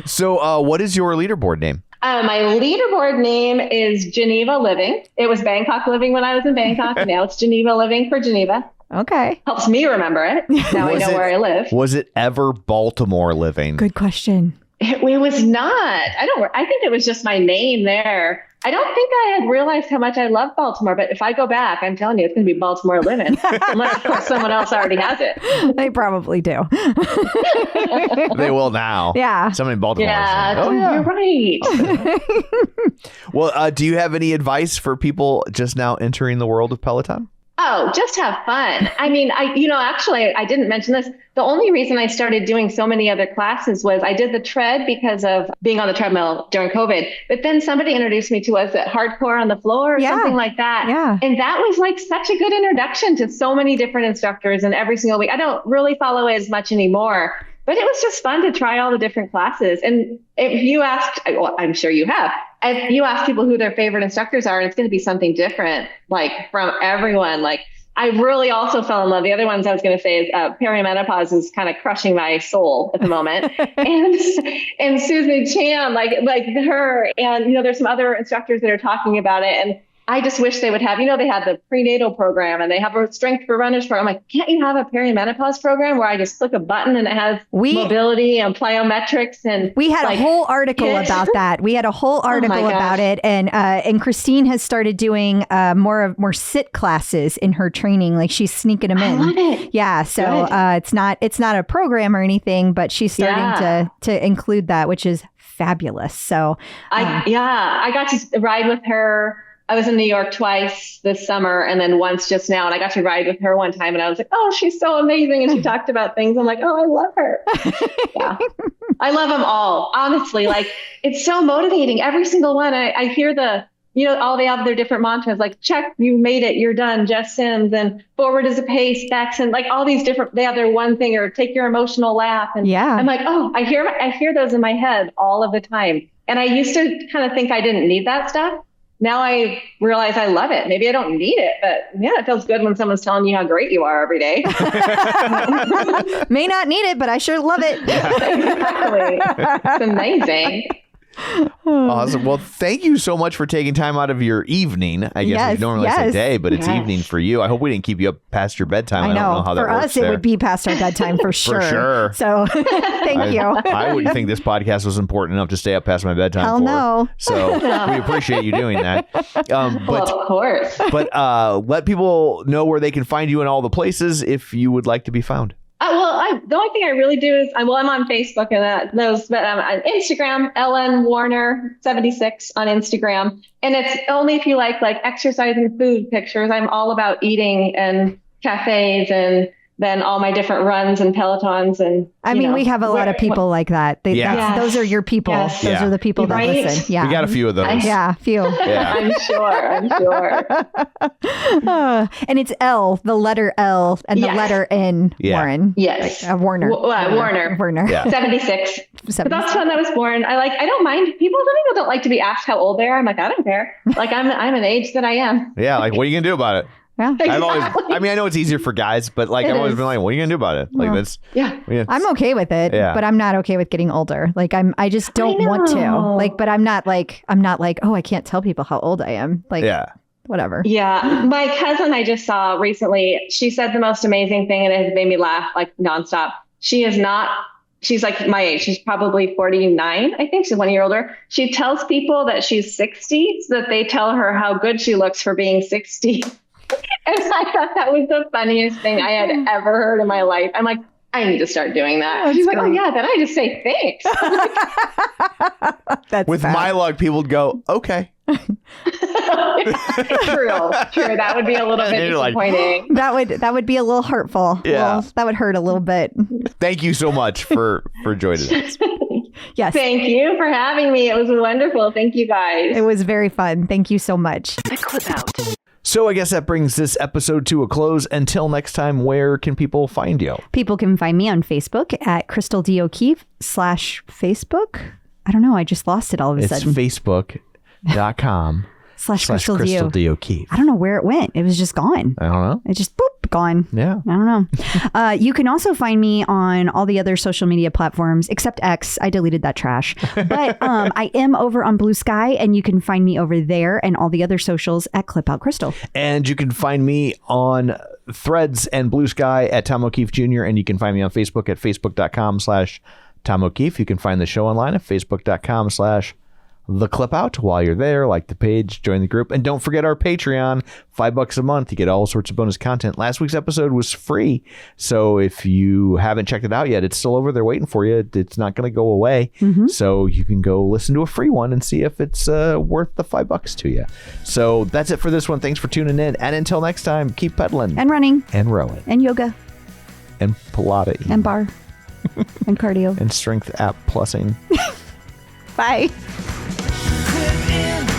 So what is your leaderboard name? My leaderboard name is Geneva Living. It was Bangkok Living when I was in Bangkok. Now it's Geneva Living for Geneva. Okay. Helps me remember it. Now I know where I live. Was it ever Baltimore Living? Good question. It was not. I think it was just my name there. I don't think I had realized how much I love Baltimore, but if I go back, I'm telling you, it's going to be Baltimore Living. Unless, of course, someone else already has it. They probably do. They will now. Yeah. Somebody in Baltimore. You're right. Well, do you have any advice for people just now entering the world of Peloton? Oh, just have fun. Actually, I didn't mention this. The only reason I started doing so many other classes was I did the tread because of being on the treadmill during COVID. But then somebody introduced me to hardcore on the floor or something like that. Yeah. And that was like such a good introduction to so many different instructors and every single week. I don't really follow it as much anymore. But it was just fun to try all the different classes. And if you asked, well, I'm sure you have, if you ask people who their favorite instructors are, and it's going to be something different, like from everyone. Like I really also fell in love. The other ones I was going to say is perimenopause is kind of crushing my soul at the moment. and Susan Chan, like her, and there's some other instructors that are talking about it. And I just wish they would have, they have the prenatal program and they have a strength for runners program. I'm like, can't you have a perimenopause program where I just click a button and it has mobility and plyometrics? And we had a whole article about that. We had a whole article about it. And Christine has started doing more sit classes in her training. Like she's sneaking them in. I love it. Yeah. So it's not a program or anything, but she's starting to include that, which is fabulous. So I got to ride with her. I was in New York twice this summer and then once just now. And I got to ride with her one time and I was like, oh, she's so amazing. And she talked about things. I'm like, oh, I love her. Yeah. I love them all. Honestly, like it's so motivating. Every single one. I hear all they have their different mantras like check, you made it, you're done, Jess Sims, and forward is a pace, Becs, and like all these different, they have their one thing or take your emotional laugh. And I'm like, oh, I hear those in my head all of the time. And I used to kind of think I didn't need that stuff. Now I realize I love it. Maybe I don't need it, but yeah, it feels good when someone's telling you how great you are every day. May not need it, but I sure love it. Exactly. It's amazing. Awesome. Well, thank you so much for taking time out of your evening. I guess we normally say day, but it's evening for you. I hope we didn't keep you up past your bedtime. I don't know how that works. For us, it would be past our bedtime for sure. For sure. So thank you. I wouldn't think this podcast was important enough to stay up past my bedtime. Hell no. So we appreciate you doing that. But of course. But let people know where they can find you in all the places if you would like to be found. The only thing I really do is, I'm on Facebook and but on Instagram, Ellen Warner 76 on Instagram. And it's only if you like exercise and food pictures. I'm all about eating and cafes and then all my different runs and Pelotons. And we have a lot of people like that. Those are your people. Yes. Those are the people that listen. Yeah. We got a few of those. Few. Yeah. I'm sure. And it's L, the letter L and the letter N, Warren. Yes. Warner. Warner. Yeah. 76. But that's when I was born. I don't mind. Some people don't like to be asked how old they are. I'm like, I don't care. Like I'm an age that I am. Yeah. Like, what are you going to do about it? Yeah. I know it's easier for guys, but I've always been like, what are you gonna do about it? Like I'm okay with it, but I'm not okay with getting older. Like I just don't want to. But I'm not like, oh, I can't tell people how old I am. Whatever. Yeah. My cousin I just saw recently, she said the most amazing thing and it has made me laugh nonstop. She's like my age. She's probably 49. I think she's 1 year older. She tells people that she's 60 so that they tell her how good she looks for being 60. And I thought that was the funniest thing I had ever heard in my life. I'm like, I need to start doing that. She's like, oh yeah, then I just say thanks. With my luck, people would go, okay. True. That would be a little bit disappointing. That would be a little hurtful. Yeah. That would hurt a little bit. Thank you so much for joining us. Yes. Thank you for having me. It was wonderful. Thank you guys. It was very fun. Thank you so much. The Clip Out. So I guess that brings this episode to a close. Until next time, where can people find you? People can find me on Facebook at Crystal D. O'Keefe /Facebook. I don't know. I just lost it all of a sudden. It's facebook.com /Crystal D. O'Keefe. I don't know where it went. It was just gone. I don't know. It just gone. Yeah. I don't know. You can also find me on all the other social media platforms except X. I deleted that trash. But I am over on Blue Sky and you can find me over there and all the other socials at Clip Out Crystal. And you can find me on Threads and Blue Sky at Tom O'Keefe Jr. And you can find me on Facebook at facebook.com/Tom O'Keefe. You can find the show online at facebook.com/The Clip Out. While you're there, like the page, join the group, and don't forget our Patreon. $5 a month, you get all sorts of bonus content. Last week's episode was free, so if you haven't checked it out yet, it's still over there waiting for you. It's not going to go away, so you can go listen to a free one and see if it's worth the $5 to you. So that's it for this one. Thanks for tuning in, and until next time, keep pedaling and running and rowing and yoga and Pilates and bar and cardio and strength app plussing. Bye. Clip in.